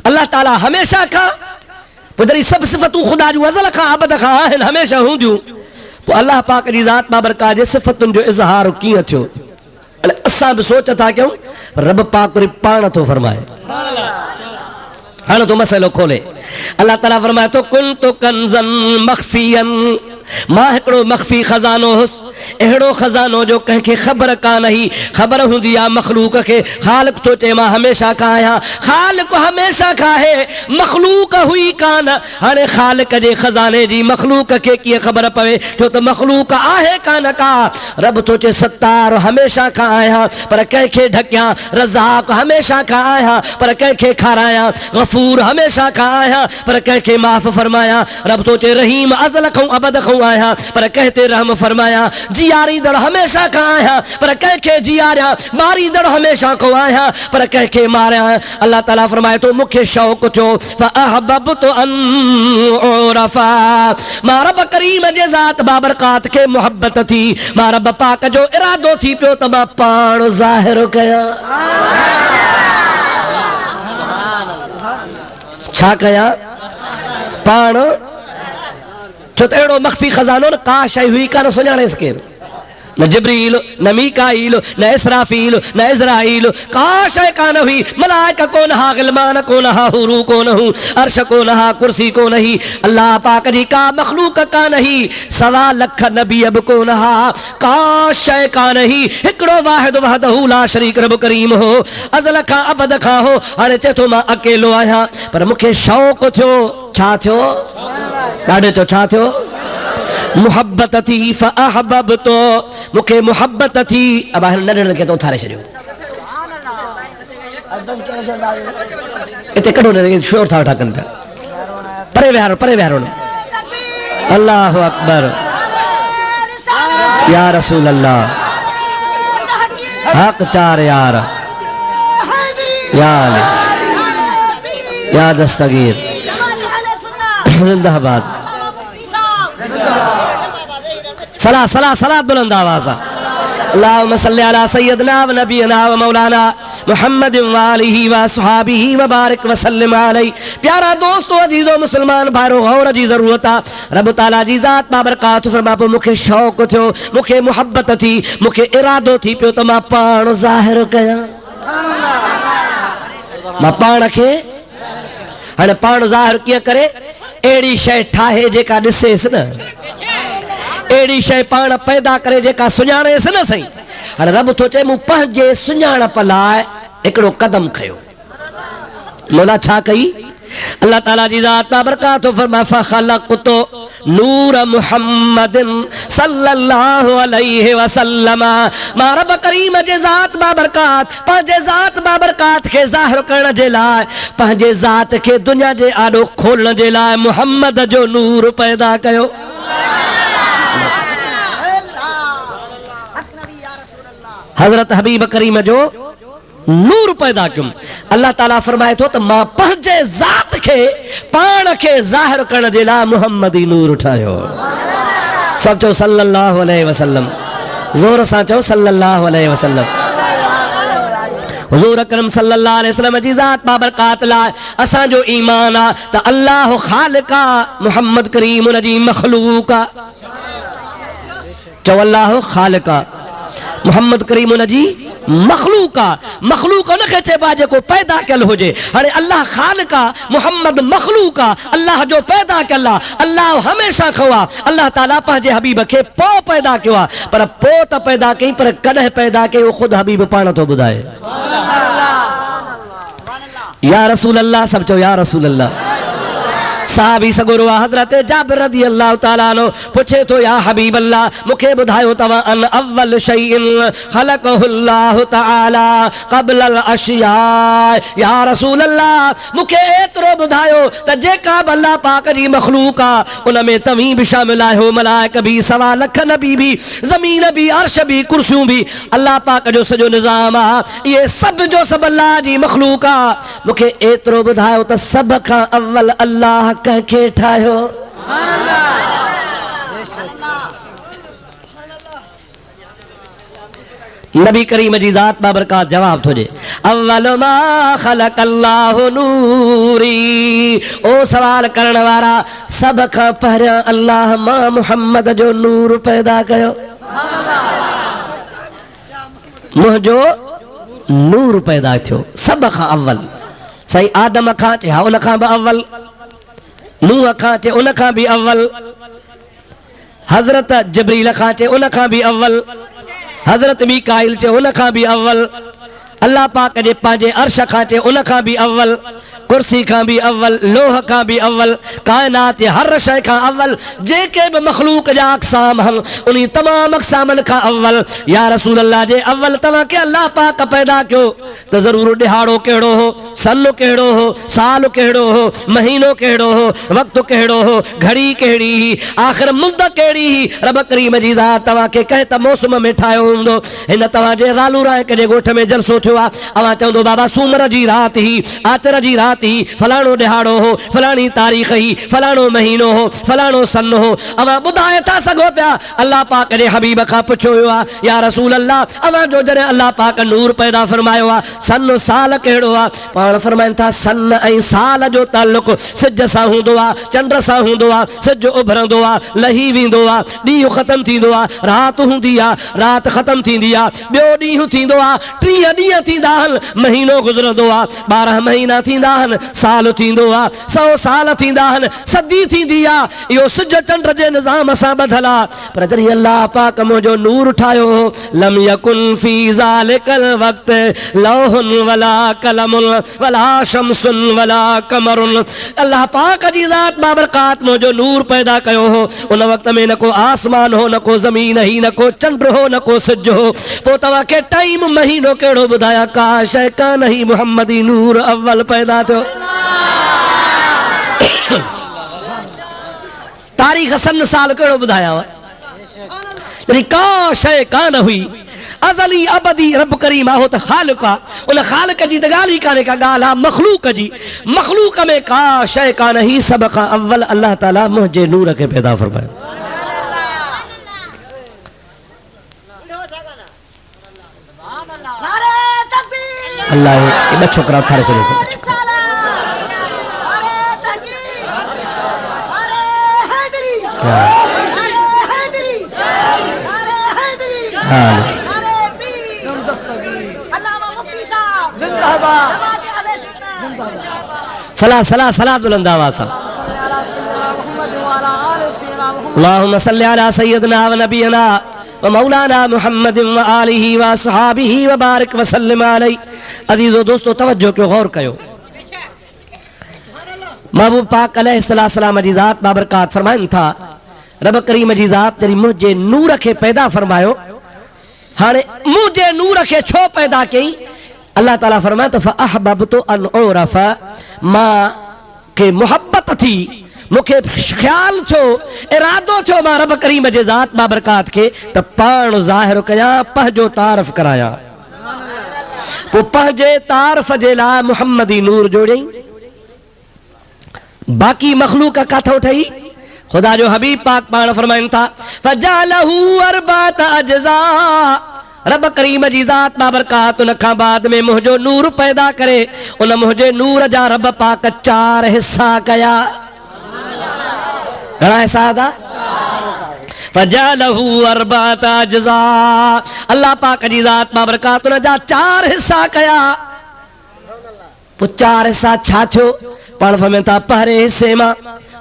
अलाह ताला हमेशा खां, पोइ जॾहिं सभु सिफ़तूं ख़ुदा जूं अज़ल खां अबद खां आहिनि, हमेशा हूंदियूं, पोइ अल्लाह पाक जी ज़ात बाबरकात जे सिफ़तुनि जो इज़हार कीअं थियो? असां बि सोच था कयूं, रब पाक वरी पाण थो फरमाए। हाणे तो मसइलो खोले, अल्लाह ताला फरमाए थो कुन्तु कंज़न मख़फ़ियन, मां हिकिड़ो मख़फ़ी ख़ज़ानो हुउसि, अहिड़ो ख़ज़ानो जो कंहिंखे ख़बर कान हुई। ख़बर हूंदी आहे मख़लूक खे, ख़ालिक़ थो चए मां हमेशा खां आहियां, ख़ालिक़ हमेशा खां आहे, मख़लूक हुई कान। हाणे ख़ालिक़ जे ख़ज़ाने जी मख़लूक खे कीअं ख़बर पवे, छो त मख़लूक आहे कान का। रब थो चए सत्तार हमेशा खां आहियां, पर कंहिंखे ढकियां, रज़ाक़ हमेशा खां आहियां, पर कंहिंखे खारायां, गफ़ूर हमेशा खां आहियां, पर कंहिंखे माफ़ फरमायां। रब थो चए रहीम अज़ल खां अबद खां आहियां, पर कंहिं ते रहम फरमायां। जियारींदड़ हमेशा खां आहियां, पर कंहिंखे जियारियां, मारींदड़ हमेशा खां आहियां, पर कंहिंखे मारियां। अल्लाह ताला फरमाए थो मूंखे शौक़ थियो, फ़अहबब्तु अन उरफ़ा, मां रब करीम जे ज़ात बाबरकात खे मुहब्बत थी, मां रब पाक जो इरादो थी पियो त मां पाण ज़ाहिर कयां। छा कयां? पाण, छो त अहिड़ो मख़फ़ी ख़ज़ानो न का शइ हुई कान, सुञाणेसि केरु, न जिब्रील, न मीकाईल, न इसराफील, न इज़राईल, का शइ कान हुई। मलाइका कोन हा, ग़िलमान कोन हा, हुरू कोन हूं, अर्श कोन हा, कुर्सी कोन ही, अल्लाह पाक जी का मख़लूक कान ही, 1.25 लख नबी अब कोन हा, का शइ कान ही। हिकिड़ो वाहिद वहदहू ला शरीक रब करीम हो, अज़ल खां अबद खां हो। हाणे चए थो मां अकेलो आहियां, पर मूंखे शौक़ थियो। छा थियो? ॾाढे तो छा थियो? मुहब्बत थी, फ़अहबब्तु, मूंखे मुहब्बत थी। अब हिन नंढड़नि खे तो उथारे छॾियो, हिते कढो न, शोर था वेठा कनि पिया, परे विहारो, परे विहारो न। अल्लाहु अकबर, या रसूल अल्लाह, हक़ चार यार, या दस्तगीर, जिंदाबाद। सलात सलात सलात बुलंद आवाज़। अल्लाहुम्मा सल्लि अला सय्यदना व नबीना व मौलाना मुहम्मद व आलिहि व अस्हाबिहि व बारिक व सल्लिम अलैहि। प्यारा दोस्तों, अजीजो मुसलमान भाइरो, गौर जी ज़रूरत आहे। रब ताला जी ज़ात बाबरकात फरमा पोइ मूंखे शौक़ थियो, मूंखे मुहब्बत थी, मूंखे इरादो थी पियो त मां पाण ज़ाहिर कयां। मां पाण खे हाणे पाण ज़ाहिर कीअं करे अहिड़ी शइ ठाहे जेका ॾिसेसि न अहिड़ी शइ पाण पैदा करे जेका सुञाणेसि न सही हाणे रब थो चए मूं पंहिंजे सुञाणप लाइ हिकिड़ो कदम खयो मौला छा कई अल्लाह ताला जी ज़ात बाबरकात फरमाए फखलक़तु नूर मुहम्मदिन सल्लल्लाहु अलैहि वसल्लम मां रब करीम जे ज़ात बाबरकात पंहिंजे ज़ात बाबरकात खे ज़ाहिर करण जे लाइ पंहिंजे ज़ात खे दुनिया जे आॾो खोलण जे लाइ मुहम्मद जो नूर पैदा कयो हज़रत हबीब करीम जो नूर पैदा क्यों अल्लाह ताला फरमाए थो त मां पंहिंजे ज़ात खे पाण खे ज़ाहिर करण जे लाइ मुहम्मदी नूर उठायो सब चओ सल्लल्लाहु अलैहि वसल्लम ज़ोर सां चओ सल्लल्लाहु अलैहि वसल्लम हुज़ूर अकरम सल्लल्लाहु अलैहि वसल्लम जी ज़ात बाबरकात लाइ असांजो ईमान आहे त अल्लाह ख़ालिक आहे मुहम्मद करीम उन जी मख़लूक आहे चओ अल्लाह ख़ालिक आहे मुहम्मद करीम उन जी मखलूक आहे मखलूक उनखे चइबो आहे जेको पैदा कयल हुजे हाणे अल्लाह ख़ालिक आहे मुहम्मद मखलूक आहे अल्लाह जो पैदा कयल आहे अल्लाह हमेशह खो आहे अल्लाह ताला पंहिंजे हबीब खे पोइ पैदा कयो आहे पर पोइ त पैदा कई पर कॾहिं पैदा कई उहो ख़ुदि हबीब पाण थो ॿुधाए या रसूल अल्लाह सब चओ या रसूल अल्लाह साहबी सगुरो हज़रत जाबिर रज़ी अल्लाह ताला अन्हु पुछे तो या हबीब अल्लाह मुखे बुधायो तवा अन अव्वल शैइन खलक़हुल्लाहु तआला क़ब्ल अल अशिया या रसूल अल्लाह मुखे एतरो बुधायो त जेका अल्लाह पाक जी मखलूक आ उन में तवी भी शामिल आयो मलाइक भी सवा लख नबी भी ज़मीन भी अर्श भी कुर्सियूं भी अल्लाह पाक जो सजो निज़ाम आ ये सब जो सब अल्लाह जी मखलूक आ मुखे एतरो बुधायो त सब खां अव्वल अल्लाह कंहिंखे ठाहियो नबी करीम जी ज़ात बाबरकात जवाब थो ॾे अव्वल मा ख़लक़ल्लाहु नूरी ओ सवाल करण वारा सब खां पहिरियां अल्लाह मां मुहम्मद जो नूर पैदा कयो मुंहिंजो नूर पैदा थियो सब खां अव्वल सही आदम खां चे उन खां बि अव्वल नूह खां चे उन खां बि अव्वल हज़रत जबरील खां चे उन खां बि अव्वल हज़रत मीकाइल चे उन खां बि अव्वल अल्लाह पाक जे पंहिंजे अर्श खां चे उन खां बि अव्वल कुर्सी खां बि अव्वल लोह खां बि अव्वल कायनात जे हर शइ खां अव्वल जेके बि मखलूक जा अक़साम आहिनि उन तमाम अक़सामनि खां अव्वल या रसूल अल्लाह जे अव्वल तव्हां खे अल्लाह पाक पैदा कयो त ज़रूर ॾिहाड़ो कहिड़ो हो सन कहिड़ो हो साल कहिड़ो हो महीनो कहिड़ो हो वक़्तु कहिड़ो हो घड़ी कहिड़ी ही आख़िर मुद्द कहिड़ी ही रब करीम जी ज़ात तव्हां खे कंहिं त मौसम में ठाहियो हूंदो हिन तव्हां जे रालू रायक जे ॻोठ में जलसो थियो आहे अवां चवंदो बाबा सूमर जी राति ही आचर जी राति ही फलाणो ॾिहाड़ो हो फलाणी तारीख़ ही फलाणो महीनो हो फलाणो सन हो अवां ॿुधाए था सघो पिया अल्लाह पाक जे हबीब खां पुछियो वियो आहे या रसूल अल्लाह अवां जो जॾहिं अल्लाह पाक नूर पैदा फरमायो आहे सन साल कहिड़ो आहे पाण फरमाइनि था सन ऐं साल जो ताल्लुक सिज सां हूंदो आहे चंड सां हूंदो आहे सिज उभरंदो आहे लही वेंदो आहे ॾींहुं ख़तमु थींदो आहे राति हूंदी आहे राति ख़तमु थींदी आहे ॿियो ॾींहुं थींदो आहे 30 ॾींहं थींदा आहिनि महीनो गुज़रंदो आहे 12 महीना थींदा आहिनि साल थींदो आहे 100 साल थींदा आहिनि सदी थींदी आहे इहो सिज चंड जे निज़ाम सां ॿधल आहे पर जॾहिं अल्लाह पाक मुंहिंजो नूर ठाहियो लम यकुन फी ज़ालिकल वक़्त लौहुन वला कलमुन वला शम्सुन वला कमरुन अल्लाह पाक जी ज़ात बाबरकात मुंहिंजो नूर पैदा कयो हो उन वक़्त में न को आसमान हो न को ज़मीन ही न को चंड हो न को सिज हो पोइ तव्हां खे टाइम महीनो कहिड़ो ॿुधाया का शइ कान ही मुहम्मदी नूर अव्वल पैदा थियो तारीख़ सन साल कहिड़ो ॿुधाया हुआ का शइ कान हुई अज़ली अबदी रब करीम हो त ख़ालिक आहे उन ख़ालिक जी त ॻाल्हि ई कान्हे का ॻाल्हि आहे मख़लूक जी मख़लूक में का शइ कान ही सभ खां अव्वल अल्लाह ताला मुंहिंजे नूर खे पैदा फरमायो अल्लाह ये ॿ छोकिरा थारे छॾे थो सला सला सला बुलंद आवाज़ सां अल्लाहुम्मा सल्लि अला सय्यदना व नबियना व मौलाना मुहम्मद व आलिहि व असहाबिहि व बारिक व सल्लिम अलैहि। अजीज़ो दोस्तों तवज्जो कयो, गौर कयो। महबूब पाक अलैहिस्सलाम जी ज़ात बाबरकात फरमाइनि था, रब करीम जी ज़ात तेरी मुझे नूर के पैदा फरमायो। हाणे मुझे नूर के छो पैदा कई? अल्लाह ताला फरमाए तो फअहबब्तु अन उरफ़, मां के मोहब्बत थी, मुखे ख्याल थो, इरादो थो मां रब करीम जे ज़ात बाबरकात के त पाण ज़ाहिर कया, पंहिंजो तारफ़ कराया। पोइ पंहिंजे तारफ़ जे लाइ मुहम्मदी नूर जोड़ियईं। बाक़ी मखलूक काथो ठही? खुदा जो हबीब पाक पाण फरमाइनि था फजालहू अरबात अज्ज़ा, रब करीम जी ज़ात बाबरकात उन खां बाद में मुंहिंजो नूर पैदा करे, उन मुंहिंजे नूर जा रब पाक 4 हिस्सा कया। घणा हिस्सा था? फजालहू अरबात अज्ज़ा, अल्लाह पाक जी ज़ात बाबरकात उन जा 4 हिस्सा कया। पोइ 4 हिस्सा छा थियो? पाण फरमाइनि था पहिरें हिस्से मां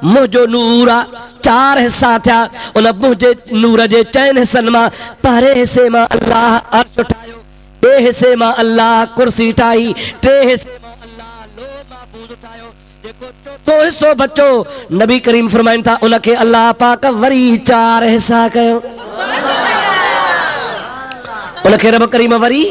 मुंहिंजो नूर आ, 4 हिस्सा थिया। उन मुंहिंजे नूर जे 4 हिस्सनि मां पहिरें हिस्से मां अल्लाह अर्श ठाहियो, ॿिए हिस्से मां अल्लाह कुर्सी ठाही, 3 हिस्से मां अल्लाह लोह महफूज़ ठाहियो। जेको 4थो हिस्सो बचो, नबी करीम फरमाइनि था उनखे अल्लाह पाक वरी 4 हिस्सा कयो। उनखे रब करीम वरी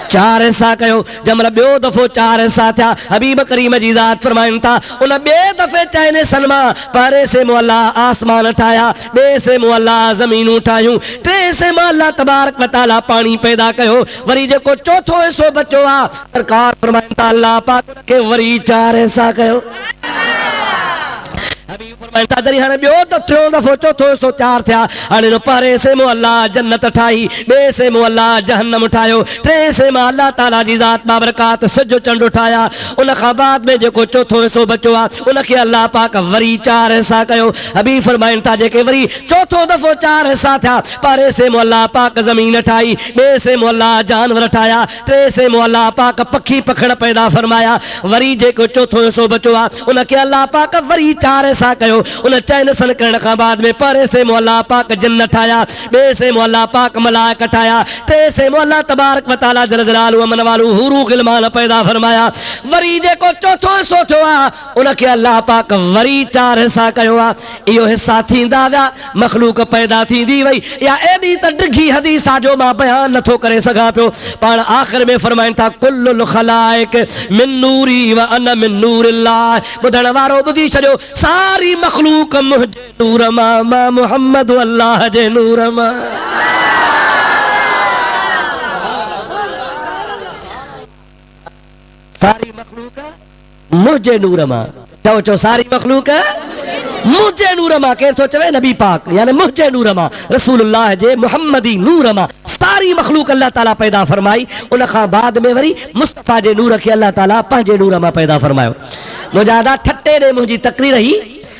4 हिस्सा कयो। जमल ॿियो दफ़ो 4 हिस्सा थिया, हबीब करीम जी ज़ात फरमाइनि था उन ॿिए दफ़े 4 हिस्सनि मां पहिरें हिस्से में अल्लाह आसमान ठाहिया, ॿिए हिस्से में अल्लाह ज़मीनूं ठाहियूं, 3 हिस्से में अल्लाह तबारक व तआला पाणी पैदा कयो। वरी जेको 4थो हिस्सो बचो आहे, सरकार फरमाइनि था अल्लाह पाक खे वरी 4 हिस्सा कयो। हबीब फरमाइनि था दरी हाणे ॿियो त 3 दफ़ो 4थो हिस्सो 4 थिया। हाणे पहिरें हिस्से में अल्लाह जन्नत ठाही, ॿिए हिस्से में अल्लाह जहन्नम ठाहियो, 3 हिस्से में अल्लाह ताला जी ज़ात बाबरकात सिज चंड ठाहिया। उन खां बाद में जेको 4थो हिस्सो बचो आहे, उनखे अल्लाह पाक वरी 4 हिस्सा कयो। हबीब फरमाइनि था जेके वरी 4थो दफ़ो 4 हिस्सा थिया, पहिरें हिस्से में अल्लाह पाक ज़मीन ठाही, ॿिए हिस्से में अल्लाह जानवर ठाहिया, 3 हिस्से में अल्लाह पाक पखी पखड़ पैदा फरमाया। वरी जेको 4थो हिस्सो बचो आहे, उनखे अल्लाह पाक वरी 4 हिस्सा कयो। उन 4 हिस्सनि करण खां बाद में पहिरें हिस्से में अल्लाह पाक जन्नत ठाहिया, ॿिए हिस्से में अल्लाह पाक मलाइका ठाहिया, 3 हिस्से में अल्लाह तबारक व तआला जल जलालहू अमन वालू हुरू गिलमान पैदा फरमाया। वरी जेको 4थो हिस्सो थियो आहे, उनखे अल्लाह पाक वरी 4 हिस्सा कयो आहे। इहो हिस्सा थींदा विया, मखलूक पैदा थींदी वई। या एॾी त ॾिघी हदीस आहे जो मां बयान नथो करे सघां पियो। पाण आख़िर में फरमाइनि था कुल्लुल ख़लाइक मिन नूरी व अना मिन नूरिल्लाह। ॿुधण वारो ॿुधी छॾियो, सारी मखलूक मुंहिंजे नूर मां, मां मुहम्मद अल्लाह जे नूर मां। सारी मखलूक मुझे नूर मां। चओ चओ सारी मखलूक मुझे नूर मां। केर थो चवे? नबी पाक, यानी मुझे नूर मां, रसूलुल्लाह जे मुहम्मदी नूर मां सारी मखलूक अल्लाह ताला पैदा फरमाई। उन खां बाद में वरी मुस्तफ़ा जे नूर खे अल्लाह ताला पंहिंजे नूर मां पैदा फरमायो। मुंहिंजा दा ठटे ॾे मुंहिंजी तकरीर ही,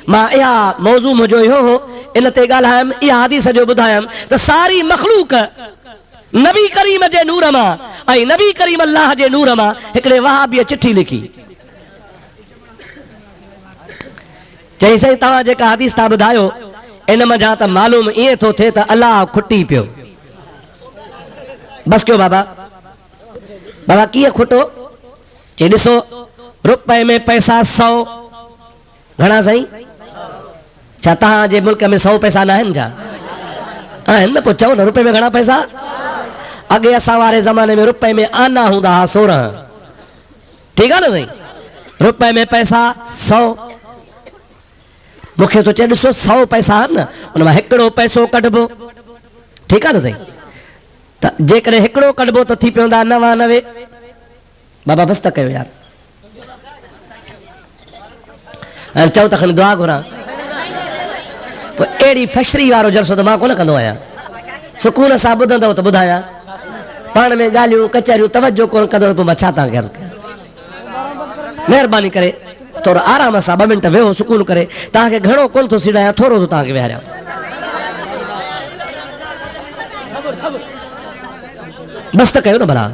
मां इहा मौज़ू मुंहिंजो इहो हो, इन ते ॻाल्हायमि, इहा हदीस जो ॿुधायमि त सारी मखलूक नबी करीम जे नूर मां ऐं नबी करीम अल्लाह जे नूर मां। हिकिड़े वहाबीअ चिठी लिखी, चई साईं तव्हां जेका हदीस था ॿुधायो इन मज़ा त मालूम ईअं थो थिए त अल्लाह खुटी पियो। बस कयो बाबा। बाबा कीअं खुटो? चई ॾिसो, रुपए में पैसा 100। घणा साईं? छा तव्हांजे मुल्क में 100 पैसा न आहिनि छा? आहिनि न, पोइ चओ न रुपए में घणा पैसा? अॻे असां वारे ज़माने में रुपए में आना हूंदा हुआ 16। ठीकु आहे न साईं? रुपए में पैसा 100। मूंखे थो चए ॾिसो 100 पैसा आहिनि न, उन मां हिकिड़ो पैसो कढिबो। ठीकु आहे न साईं? त जेकॾहिं हिकिड़ो कढिबो त थी पवंदा 99। बाबा बसि त कयो यार, हाणे चओ त खणी दुआ घुरां। पोइ अहिड़ी फशरी वारो जलसो त मां कोन कंदो आहियां। सुकून सां ॿुधंदव त ॿुधायां, पाण में ॻाल्हियूं कचहरियूं तवजो कोन कंदो त पोइ मां छा तव्हांखे अर्ज़ु कयां। महिरबानी करे थोरो आराम सां 2 मिंट वेहो, सुकून करे। तव्हांखे घणो कोन थो सीड़ायां, थोरो थो तव्हांखे विहारियां। बसि त कयो न भला।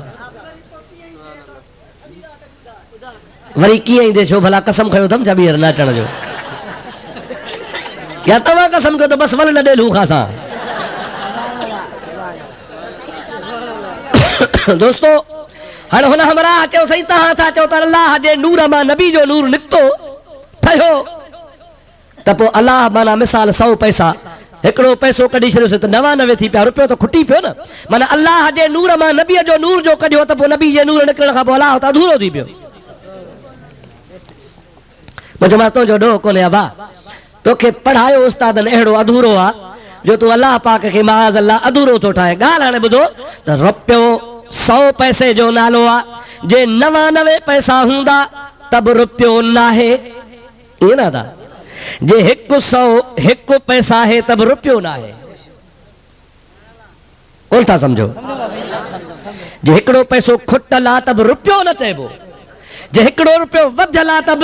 वरी किए ईंदे छो भला कसम खयो थम छा ॿीहर न अचण जो या तव्हां कसम कयो त बस वल न ॾे लू खां सां दोस्तो हाणे हुन हमरा चयो सही तव्हां था चओ त अल्लाह जे नूर मां नबी जो नूर निकितो ठहियो त पोइ अल्लाह माना मिसाल 100 पैसा हिकिड़ो पैसो कढी छॾियोसि त 99 थी पिया रुपयो त खुटी पियो न माना अल्लाह जे नूर मां नबीअ जो नूर जो कढियो त पोइ नबी जे नूर निकिरण खां पोइ अल्लाह त अधूरो थी पियो मुंहिंजो मास्तो जो ॾोह कोन्हे अबा तोखे पढ़ायो उस्तादनि अहिड़ो अधूरो आहे जो तूं अल्लाह पाक खे माज़ अल्लाह अधूरो थो ठाहे ॻाल्हि हाणे ॿुधो त रुपयो 100 पैसे जो नालो आहे जे 99 पैसा हूंदा त बि रुपयो नाहे ईअं न था जे 100 पैसा है तब रुपयो नाहे कोन था सम्झो जे हिकिड़ो पैसो खुटल आहे तब रुपयो न चइबो जे हिकिड़ो रुपयो वधियल आहे तब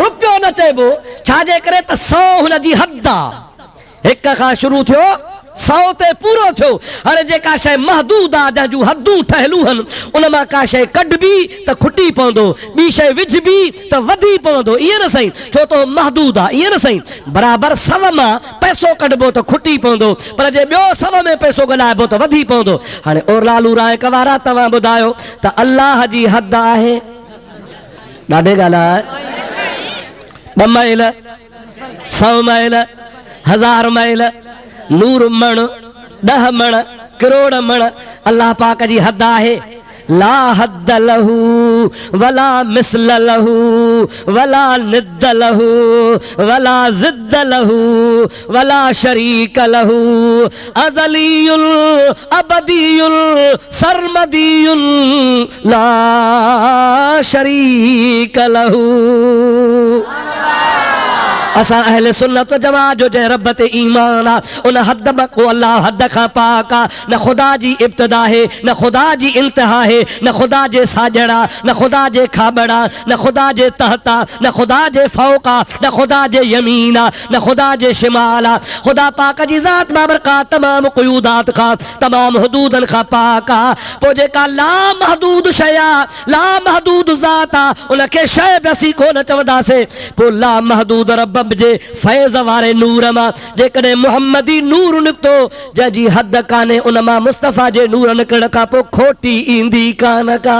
रुपयो न चइबो छाजे करे त 100 हुन जी हद आहे हिक खां शुरू थियो 100 ते पूरो थियो हाणे जेका शइ महदूद आहे जंहिंजूं हदूं ठहियलूं आहिनि उन मां का शइ कढबी त खुटी पवंदो ॿी शइ विझबी त वधी पवंदो ईअं न साईं छो त महदूद आहे ईअं न साईं बराबरि 100 मां पैसो कढबो त खुटी पवंदो पर जे ॿियो 100 में पैसो ॻाल्हाइबो त वधी पवंदो हाणे ओरलालू राय कवारा तव्हां ॿुधायो त अल्लाह जी हद आहे ॾाढे ॻाल्हाए 2 माइल 100 माइल 1000 माइल नूर मण 10 मण करोड़ मण अल्लाह पाक जी हद आहे ला हद लहू वला मिसल लहू वला निद लहू वला जिद लहू वला शरीक लहू अज़लियुल अबदियुल सरमदियुल ला शरीक लहू असा अहले सुन्नत व जमात जो जंहिं रब ते ईमान आहे उन हद में को अल्लाह हद खां पाक आहे न ख़ुदा जी इब्तिदा है न ख़ुदा जी इंतहा है न ख़ुदा जे साजड़ा न ख़ुदा जे खाबड़ा न ख़ुदा जे तहता न ख़ुदा जे फौका न ख़ुदा जे यमीना न ख़ुदा जे शिमाला ख़ुदा पाक जी ज़ात बाबरकात तमाम क़यूदात खां तमाम हदूदन खां पाक आहे पोइ जेका ला महदूद शइ आहे ला महदूद ज़ात आहे उनखे शइ बि असीं कोन चवंदासीं पोइ ला महदूद रब जे फैज़ वारे नूर मां जेकॾहिं मुहम्मदी नूर निकितो जंहिंजी हद कान्हे उन मां मुस्तफ़ा जे नूर निकिरण खां पोइ खोटी ईंदी कान का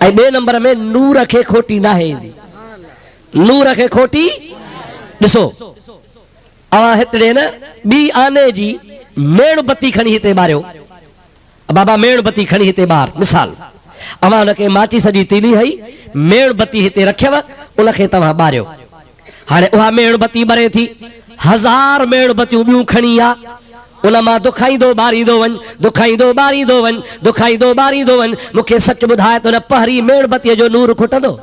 ऐं ॿिए नंबर में नूर खे खोटी नाहे ईंदी नूर खे खोटी ॾिसो अवां हिते न ॿी आने जी मेणबती खणी हिते ॿारियो बाबा मेणबती खणी हिते ॿार मिसाल अवां हुनखे माचिस जी तीली हई मेणबती हिते रखियव उनखे तव्हां ॿारियो हाणे उहा मेणबती ॿरे थी 1000 मेणबतियूं ॿियूं खणी आ उन मां दुखाईंदो ॿारींदो वञ दुखाईंदो ॿारींदो वञ दुखाईंदो ॿारींदो वञ मूंखे सच ॿुधाए त हुन पहिरीं मेणबतीअ जो नूर खुटंदो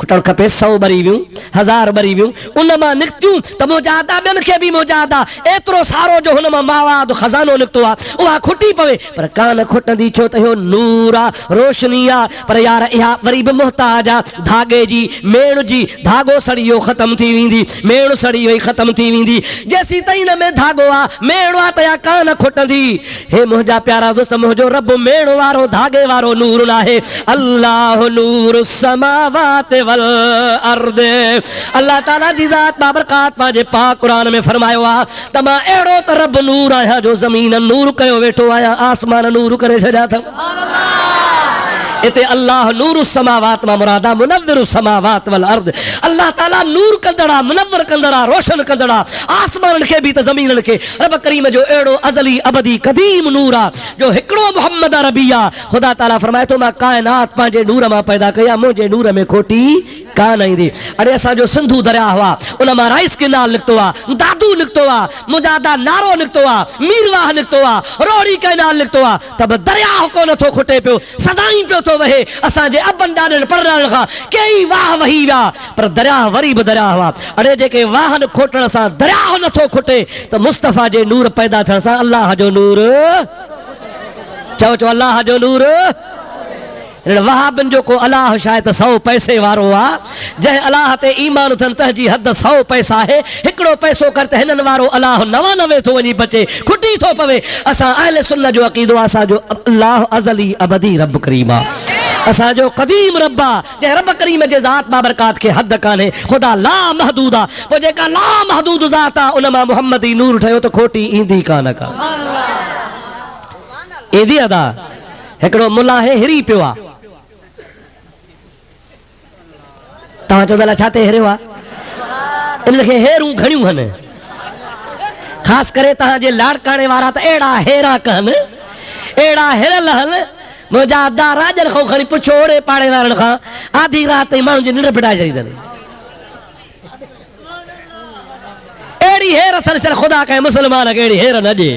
खुटण खपे 100 ॿरी वियूं 1000 ॿरी वियूं उन मां निकितियूं त मुजादा ॿियनि खे बि मुजादा एतिरो सारो जो हुन मां मावाद खज़ानो निकितो आहे उहा खुटी पवे पर कान खुटंदी छो त इहो नूर आहे रोशनी आहे पर यार इहा वरी बि मुहताज आहे धागे जी मेण जी धागो सड़ियो ख़तम थी वेंदी मेण सड़ी वई ख़तम थी वेंदी जेसीं ताईं हिन में धागो आहे मेण आहे त इहा कान खुटंदी हे मुंहिंजा प्यारा दोस्त मुंहिंजो रब मेण वारो धागे वारो नूर नाहे अल्लाह नूर समावात अर्द अल्लाह ताला जी ज़ात बाबरकात पांजे पाक कुरान में फरमायो आ त मां अहिड़ो त रब नूर आहियां जो ज़मीन नूर कयो वेठो आहियां आसमान नूर करे छॾिया अथव इते अल्लाह नूर समावात मां मुरादा मुनव्विर समावात वल अर्द अल्लाह ताला नूर कंदड़ा मुनव्वर कंदड़ा रोशन कंदड़ा आसमान के भी त ज़मीन के रब करीम जो एड़ो अज़ली अबदी कदीम नूर आ जो हिकड़ो मोहम्मद अरबिया खुदा ताला फरमाए तो मां कायनात पांजे नूर मां पैदा कया मुझे नूर में खोटी कान ईंदी अरे असा जो सिंधु दरिया हुआ उन मां राइस केनाल निकतो आ दादू निकतो आ मुजादा नारो निकतो आ मीरवाह निकतो आ रोड़ी केनाल निकतो आ तब दरिया को न थो खुटे पियो सदाई पियो तो वहे असा जे अबन डाडन पढ़ण का कई वाह वही वा पर दरिया वरी भी दरिया हुआ अरे जेके वाहन खोटण सा दरिया न थो खुटे तो मुस्तफा जे नूर पैदा थण सा अल्लाह जो नूर चो चो अल्लाह जो नूर वहाबन जो को अल्लाह शायद 100 पैसे वारो आ जह अल्लाह ते ईमान थन तहजी हद 100 पैसा है एकड़ो पैसो करते हिनन वारो अल्लाह 99 थो वनी बचे खुटी थो पवे असा अहले सुन्नत जो अकीदो असा जो अल्लाह अज़ली अबदी रब करीम असा जो कदीम रब्बा जे रब करीम जे जात बाबरकात के हद काने खुदा ला महदूदा वो जेका ला महदूद जात आ उनमा मोहम्मदी नूर ठयो तो खोटी ईंदी कान का एदी अदा एकड़ो मुल्ला है हिरी पियो आ तव्हां चवंदा छाते हेरियो आ इनखे हेरूं घणियूं हन खास करे तव्हां जे लाड़काणे वारा त एड़ा हेरा कहन एड़ा हेरल हन मुंहिंजा अदा राजन खां खणी पुछो ओड़े पाड़े वारनि खां आधी रात ताईं माण्हुनि जी निंड फिटाए छॾींदनि अहिड़ी हेर अथनि सर ख़ुदा कंहिं मुस्लमान खे अहिड़ी हेर न ॾे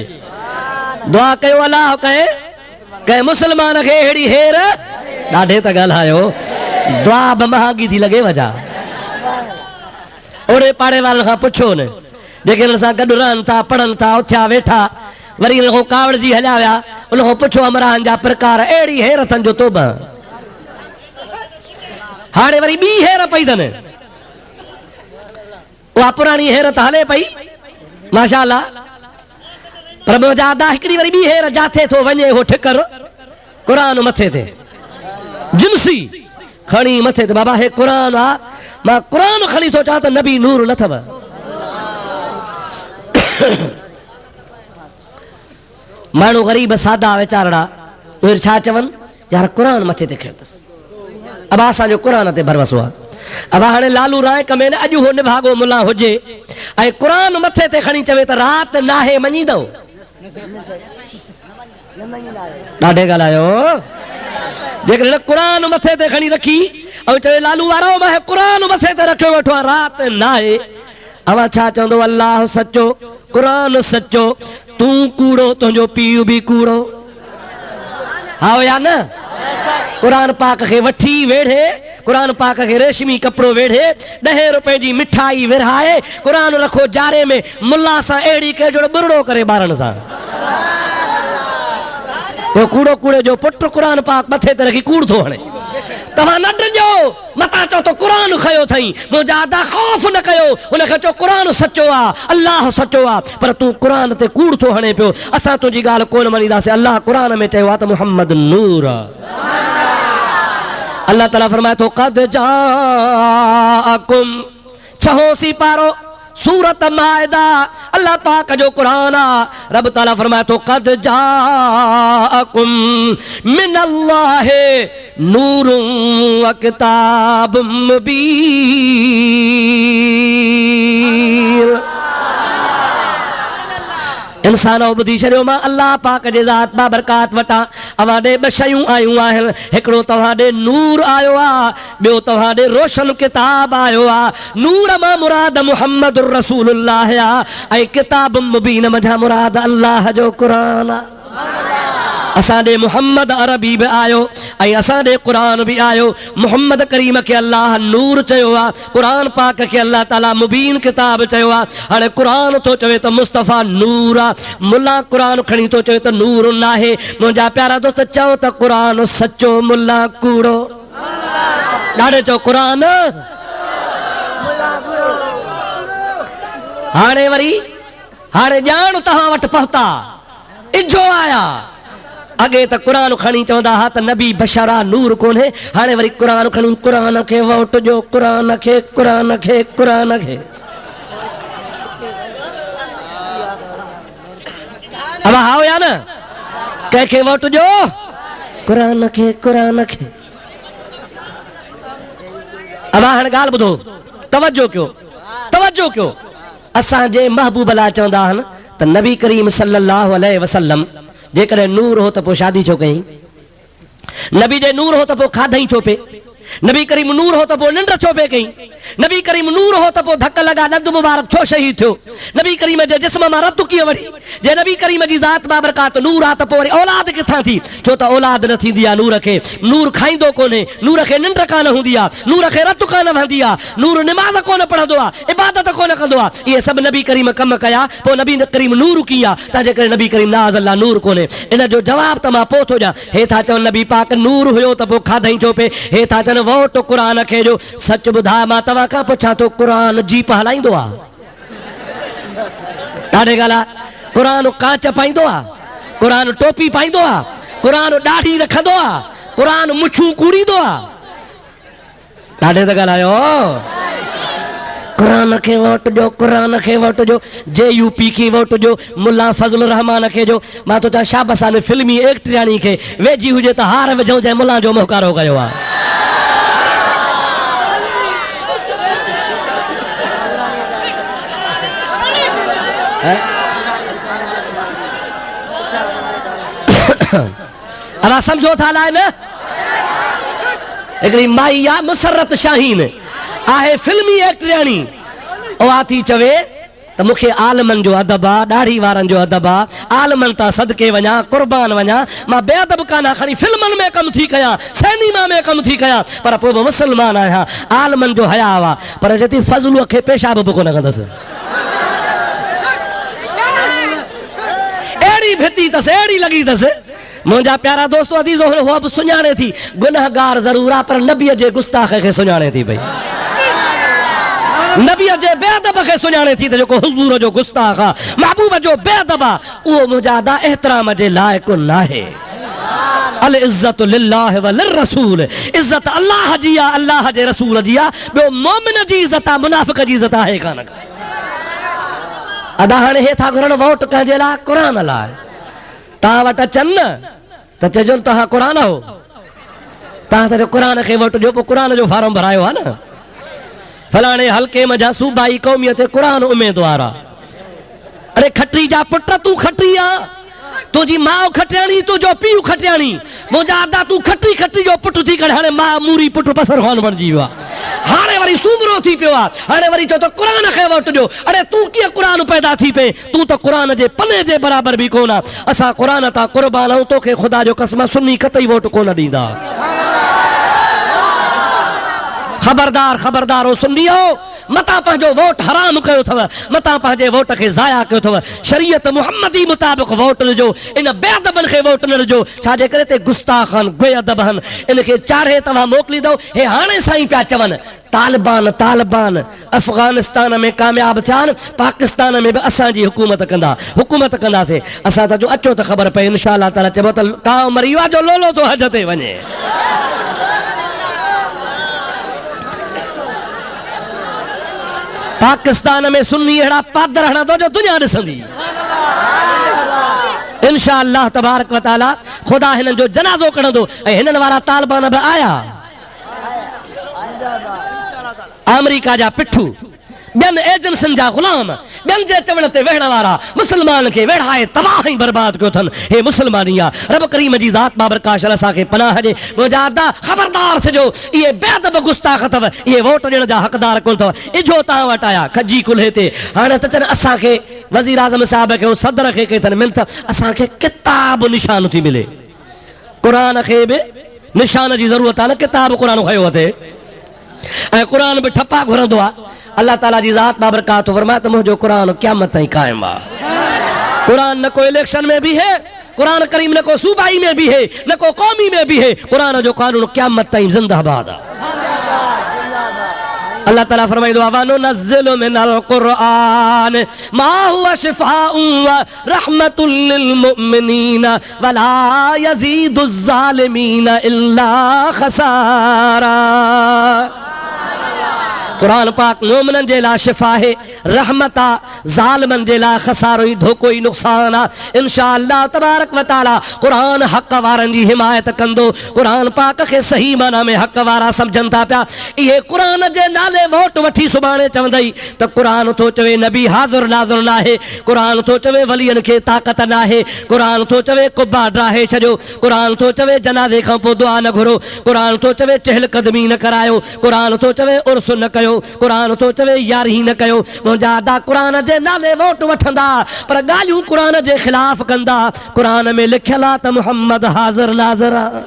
दुआ कयो अलाह कंहिं मुस्लमान खे अहिड़ी हेर ॾाढे त ॻाल्हायो दुआ बि महांगी थी लॻे वजा ओड़े पाड़े वारनि खां पुछो न जेके हिन सां गॾु रहनि था पढ़नि था उथिया वेठा वरी हिन खां कावड़ जी हलिया विया उन खां पुछो अमरान जा प्रकार अहिड़ी हेर अथनि जो तोब हाणे वरी ॿी हेर पई अथनि उहा पुराणी हेर त हले पई माशाअल्लाह पर मुंहिंजा अदा हिकिड़ी वरी ॿी हेर जाथे थो वञे उहो ठिकर क़ुरान मथे ते जिन्सी खणी मथे ते बाबा हे क़ुरान आ मां क़ुरान खणी थो चवां त नबी नूर न अथव माण्हू ग़रीब सादा वीचारा उहे छा चवनि यार क़ुरान मथे ते खयो अथसि अब असांजो क़ुरान ते भरवसो आहे अब हाणे लालू राय में अॼु हो निभागो मुला हुजे ऐं क़ुरान मथे ते खणी चवे त राति नाहे मञींदव ॾाढे ॻाल्हायो जेकॾहिं क़ुरान मथे ते खणी रखी ऐं चवे लालू वारो मां क़ुरान मथे ते रखियो वेठो आहे राति नाहे अवां छा चवंदो अल्लाह सचो क़ुरान सचो तू कूड़ो तुंहिंजो पीउ बि कूड़ो हा या न क़ुरान पाक खे वठी वेढ़े क़ुरान पाक खे रेशमी कपिड़ो वेढ़े 10 रुपए जी मिठाई विरहाए क़ुरान रखो जारे में मुल्ला सां अहिड़ी के जो बुरड़ो करे ॿारनि सां वो कूड़ो कूड़े जो पुट क़ुरान पाक मथे ते रखी कूड़ थो हणे तव्हां न ॾिजो मता चओ त क़ुरान खयो अथई मुंहिंजा अदा ख़ौफ़ न कयो उनखे चओ क़ुरान सचो आहे अल्लाह सचो आहे पर तूं क़ुरान ते कूड़ थो हणे पियो असां तुंहिंजी ॻाल्हि कोन मञीदासीं अल्लाह क़ुरान में चयो आहे त मुहम्मद नूर अल्लाह ताला फरमाए थो क़द जाअकुम 6 पारो सूरत माइदा अल्लाह पाक जो कुरान आ रब ताला फरमाए तो क़द जाअकुम मिनल्लाह नूरुन व किताबुम मुबीन इंसानो बुधी छॾियो मां अल्लाह पाक जे ज़ात बाबरकात वटां अवां ॾे 2 शयूं आयूं आहिनि हिकिड़ो तव्हां ॾे नूर आयो आहे ॿियो तव्हां ॾे रोशन किताब आयो आहे नूर मां मुराद मुहम्मद रसूलुल्लाह आहे ऐं किताब मुबीन मझा मुराद अल्लाह जो क़ुरान आहे असां ॾे मुहम्मद अरबी बि आयो ऐं असां ॾे क़ुरान बि आयो मुहम्मद करीम खे अल्लाह नूर चयो आहे क़ुरान पाक खे अल्लाह ताला मुबीन किताब चयो आहे हाणे क़ुरान थो चवे त मुस्तफ़ा नूर आहे मुल्ला क़ुरान खणी थो चवे त नूर नाहे मुंहिंजा प्यारा दोस्त चओ त क़ुरान सचो मुल्ला कूड़ो ॾाढे चओ क़ुरान हाणे वरी हाणे ॼाण तव्हां वटि पहुता इजो आया अगे त क़ुरान खणी चवंदा हा त नबी बशरा नूर कोन्हे हाणे वरी क़ुरान खणी क़ुरान खे वोट जो क़ुरान खे अब हाओ या न कंहिंखे वोट जो क़ुरान खे अब हाणे ॻाल्हि ॿुधो तवजो कयो असांजे महबूब अल्लाह चवंदा आहिनि त नबी करीम सल्लल्लाहु अलैहि वसल्लम जेकॾहिं नूर हो त पोइ शादी छो कई नबी जे नूर हो त पोइ खाधई छो पे नबी करीम नूर हो तो पोइ निंड छो पे कई? नबी करीम नूर हो तो पोइ धक लगा नंद मुबारक छो शहीद थियो? नबी करीम जे जिस्म मां रत कीअं वठी? जे नबी करीम जी ज़ात बाबरकात नूर आ त पोइ वरी औलाद किथां थी? छो त औलाद न थींदी आहे नूर खे। नूर खाईंदो कोन्हे, नूर खे निंड कान हूंदी आहे, नूर खे रत कान वहंदी आहे, नूर निमाज़ कोन पढ़ंदो आहे, इबादत कोन कंदो आहे। इहे सभु नबी करीम कम कया, पोइ नबी करीम नूर कीअं आहे? तंहिंजे करे नबी करीम नाज़ अल्लाह नूर कोन्हे। इन जो जवाब त मां पोइ थो ॾियां। हे था चवनि नबी पाक नूर हुयो त पोइ खाधई छो पे? हे था चवनि वोट क़ुरान खे जो। सच ॿुधाए मां तव्हां खां पुछां थो, क़ुरान जीप हलाईंदो आहे? ॾाढे ॻाल्हि आहे। क़ुरान कांच पाईंदो आहे? क़ुरान टोपी पाईंदो आहे? क़ुरान ॾाढ़ी रखंदो आहे? क़ुरान मुछूं कूड़ींदो आहे? ॾाढे त ॻाल्हायो। क़ुरान खे वोट ॾियो, क़ुरान खे वोट ॾियो। JUP खे वोट ॾियो, मुल्ला फज़लुर रहमान खे ॾियो। मां तो चवां शाबासाने फिल्मी एक्टरियाणी खे वेझी हुजे त हार विझूं जंहिं मुल्ला जो मोहकारो कयो आहे। अला समझो था लाइ न? हिकिड़ी माई आहे मुसरत शाहीन, आहे फिल्मी एक्टरियाणी। उहा थी चवे त मूंखे आलमनि जो अदब आहे, ॾाढ़ी वारनि जो अदब आहे, आलमनि तां सदके वञा, कुर्बान वञा। मां बेअदब कान खणी फिल्मनि में कमु थी कयां, सिनेमा में कमु थी कयां, पर पोइ बि मुस्लमान आहियां। आलमनि जो हया हुआ, पर चए थी फज़लूअ खे पेशाब बि कोन कंदसि। अहिड़ी भिती अथसि, अहिड़ी लॻी अथसि। मुंहिंजा प्यारा दोस्तो अदीज़ो, उहा बि सुञाणे थी गुनहगार ज़रूर आहे, पर नबीअ जे गुस्ताख खे सुञाणे थी पई। नबीअ जे बेअदब खे सुञाणे थी त जेको हुज़ूर जो गुस्ताख आहे, महबूब जो बेअदब आहे, उहो मुंहिंजा दा एहतराम जे लाइक़ नाहे। अल इज़्ज़त लिल्लाह व लिर्रसूल। इज़्ज़त अल्लाह जी आहे, अल्लाह जे रसूल जी आहे। ॿियो मोमिन जी इज़्ज़त आहे, मुनाफ़िक़ जी इज़्ज़त आहे कान का। अदा हाणे हे था घुरनि वोट कंहिंजे लाइ? क़ुरान लाइ। तव्हां वटि अचनि न त चइजो तव्हां क़ुरान हो, तव्हां त क़ुरान खे वोट ॾियो। पोइ क़ुरान जो फार्म भरायो आहे न। फलाणे हल्के में जा सूबाई क़ौमियत क़ुरान उम्मीदवार आहे। अरे खटरी जा पुट, तूं खटरी आहे, तुंहिंजी माउ खटियाणी, तुंहिंजो पीउ खटियाणी। मुंहिंजा अदा तूं खटरी खटरी जो पुट थी करे हाणे मां मूरी पुट पसर खान बणिजी वियो आहे। हाणे वरी सूमरो थी पियो आहे, हाणे वरी चओ त क़ुरान खे वोट ॾियो। अरे तूं कीअं क़ुरान पैदा थी पए? तूं त क़ुरान जे पने जे बराबरि बि कोन आहे। असां क़ुरान तां क़ुर्बान आहियूं, तोखे ख़ुदा जो कसम सुन्नी कतई वोट कोन ॾींदा। खबरदार खबरदार हो सुन्नी हो, मता पंहिंजो वोट हराम कयो अथव, मता पंहिंजे वोट खे ज़ाया कयो अथव। शरीयत मुहम्मदी मुताबिक़ वोट ॾिजो, इन बेअदबनि खे वोट न ॾिजो। छाजे करे ते गुस्ताख आहिनि, बेअदब आहिनि। इनखे चाढ़े तव्हां मोकिलींदो। हे हाणे साईं पिया चवनि तालिबान तालिबान अफ़गानिस्तान में कामयाब थिया आहिनि, पाकिस्तान में बि असांजी हुकूमत कंदा, हुकूमत कंदासीं। असां त जो अचो त ख़बर पए इंशा अल्लाह ताला। चइबो त कांव मरी वियो आहे जो लोलो तो हज ते वञे। पाकिस्तान में सुन्नी अहिड़ा पादर हणंदो जो दुनिया ॾिसंदी। इंशा अल्लाह तबारक व तआला ख़ुदा हिननि जो जनाज़ो कढंदो। ऐं हिननि वारा तालिबान बि आया, अमेरिका जा पिठू, ॿियनि एजेंसियुनि जा ग़ुलाम, ॿियनि जे चवण ते वेहण वारा मुस्लमान खे वेढ़ाए तबाह ई बर्बाद कयो अथनि। हे मुस्लमानी आहे। रब करीम जी ज़ात बाबरकाश असांखे पनाह ॾे। मुंहिंजा अदा ख़बरदार थिजो, इहे बेअदब गुस्ताख अथव, इहे वोट ॾियण जा हक़दार कोन अथव। इजो तव्हां वटि आया खजी कुल्हे ते। हाणे त चवनि असांखे वज़ीर आज़म साहिब खे ऐं सदर खे कई अथनि मिनत, असांखे किताब निशान थी मिले। क़ुरान खे बि निशान जी ज़रूरत आहे न, किताब क़ुरान खयो अथे ऐं क़ुरान बि ठपा घुरंदो आहे। अल्लाह ताला जी ज़ात बाबरकात फरमाए त मुंहिंजो क़ुरान क़यामत ताईं क़ाइम आहे। क़ुरान न को इलेक्शन में भी है, क़ुरान करीम न को सूबाई में भी है, न को कौमी में भी है। क़ुरान जो कानून क़यामत ताईं ज़िंदाबाद आहे। अल्लाह ताला फरमाईंदो आहे वनुनज़्ज़िलु मिनल क़ुरआन मा हुवा शिफ़ाउन व रहमतुल लिल मुमिनीन वला यज़ीदुज़ ज़ालिमीन इल्ला ख़सारा। कुरान पाक मोमिनन जे लाइ शिफ़ा है, रहमत आ, ज़ालिमन जे लाइ ख़सारो ई धोको ई नुक़सान आ। इंशाअल्लाह तबारक व तआला कुरान हक़ वारनि जी हिमायत कंदो। कुरान पाक खे सही माना में हक़ वारा सम्झनि था पिया। इहे कुरान जे नाले वोट वठी सुभाणे चवंदई त कुरान थो चवे नबी हाज़िर नाज़िर न आहे, कुरान थो चवे वलियनि खे ताक़त न आहे, कुरान थो चवे कुब्बा ड्राहे छॾियो, कुरान थो चवे जनाज़े खां पोइ दुआ न घुरो, कुरान थो चवे चहल क़दमी न करायो, कुरान थो चवे उर्स न कयो, कुरान थो चवे यारी न कयो। मुंहिंजा अदा कुरान जे नाले वोट वठंदा पर ॻाल्हियूं कुरान जे ख़िलाफ़ कंदा। कुरान में लिखियल आहे त मुहम्मद हाज़िर नाज़िर आहे।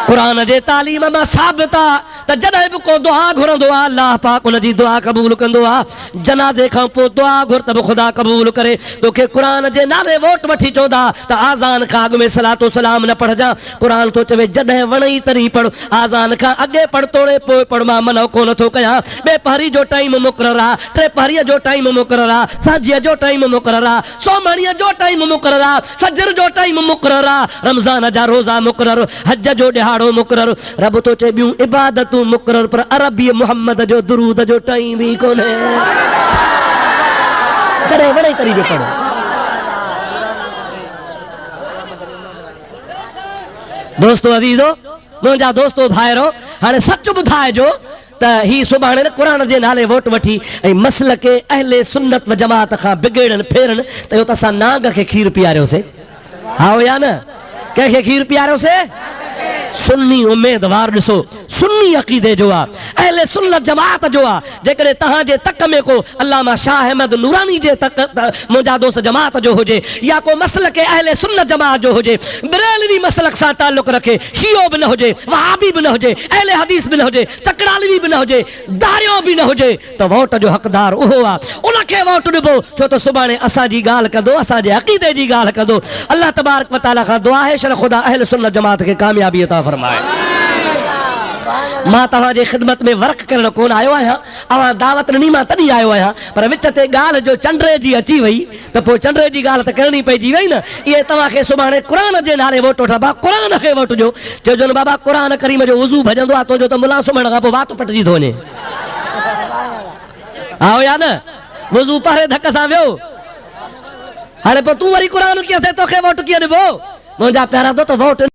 कुरान जे तालीम में साबित आहे त जॾहिं बि को दुआ घुरंदो आहे अल्लाह पाक उन जी दुआ क़बूल कंदो आहे। जनाज़े खां पोइ दुआ घुर त बि ख़ुदा क़बूल करे। तोखे कुरान जे नाले वोट वठी चवंदा त आज़ान खां अॻु में सलातो सलाम न पढ़जा। कुरान थो चवे जॾहिं वणई तॾहिं पढ़, आज़ान खां अॻे पढ़ तोड़े पोइ पढ़, मां मनो कोन थो कयां। ॿिए पहरी जो टाइम मुक़ररु आहे, टे पहरीअ जो टाइम मुक़ररु आहे, साझीअ जो टाइम मुक़ररु आहे, सोमणीअ जो टाइम मुक़ररु आहे, फजर जो टाइम मुक़ररु आहे, रमज़ान जा रोज़ा मुक़ररु, हज जो ॾिहाड़ो मुक़ररु। रब तो चए ॿियूं इबादतूं मुक़ररु पर अरबी मोहम्मद जो दुरूद जो टाइम भी कोन्हे। जॾहिं वणे तॾहिं बि पढ़ो। दोस्तो अज़ीज़ो, मुंहिंजा दोस्तो भाइरो, हाणे सच ॿुधाइजो त ही सुभाणे कुरान जे नाले वोट वठी ऐं मसल के अहले सुन्नत व जमात खां बिगड़न फेरन त इहो त असां नांग खे खीर पीआरियोसीं। हा या न? कंहिंखे खीर पीआरियोसीं? सुन्नी उम्मीदवार ॾिसो सुन्नी अक़ीदे जो आहे, अहले सुन्नत जमात जो आहे। जेकॾहिं तव्हांजे तक में को अल्लामा शाह अहमद नूरानी जे तक मुंहिंजा दोस्त जमात जो हुजे या को मसल के अहले सुन्नत जमात जो हुजे, बरेलवी मसलक सां ताल्लुक़ रखे, शियो बि न हुजे, वहाबी बि न हुजे, अहले हदीस बि न हुजे, चकरालवी बि न हुजे, दारियो बि न हुजे, त वोट जो हक़दार उहो आहे। उनखे वोट ॾिबो छो त सुभाणे असांजी ॻाल्हि कंदो, असांजे अक़ीदे जी ॻाल्हि कंदो। अल्लाह तबारक व तआला खां दुआ आहे शर ख़ुदा अहले सुन्नत जमात खे कामयाबी अता फरमाए। मां तव्हांजे ख़िदमत में वर्क करण कोन आयो आहियां, अवां दावत ॾिनी मां तॾहिं आयो आहियां, पर विच ते ॻाल्हि जो चंड्रे जी अची वई त पोइ चंड्रे जी ॻाल्हि त करणी पइजी वई न। इहे तव्हांखे सुभाणे क़ुरान जे नाले वोट वठा, बा क़ुरान खे वोट ॾियो। चइजो न बाबा क़ुरान करीम जो वज़ू भॼंदो आहे तुंहिंजो त मुला सुम्हण खां पोइ वात पटिजी थो वञे। आओ या न? वज़ू पहिरें धक सां वियो, हाणे पोइ तूं वरी क़ुरान कीअं थिए, तोखे वोट कीअं ॾिबो? मुंहिंजा प्यारा दोस्त वोट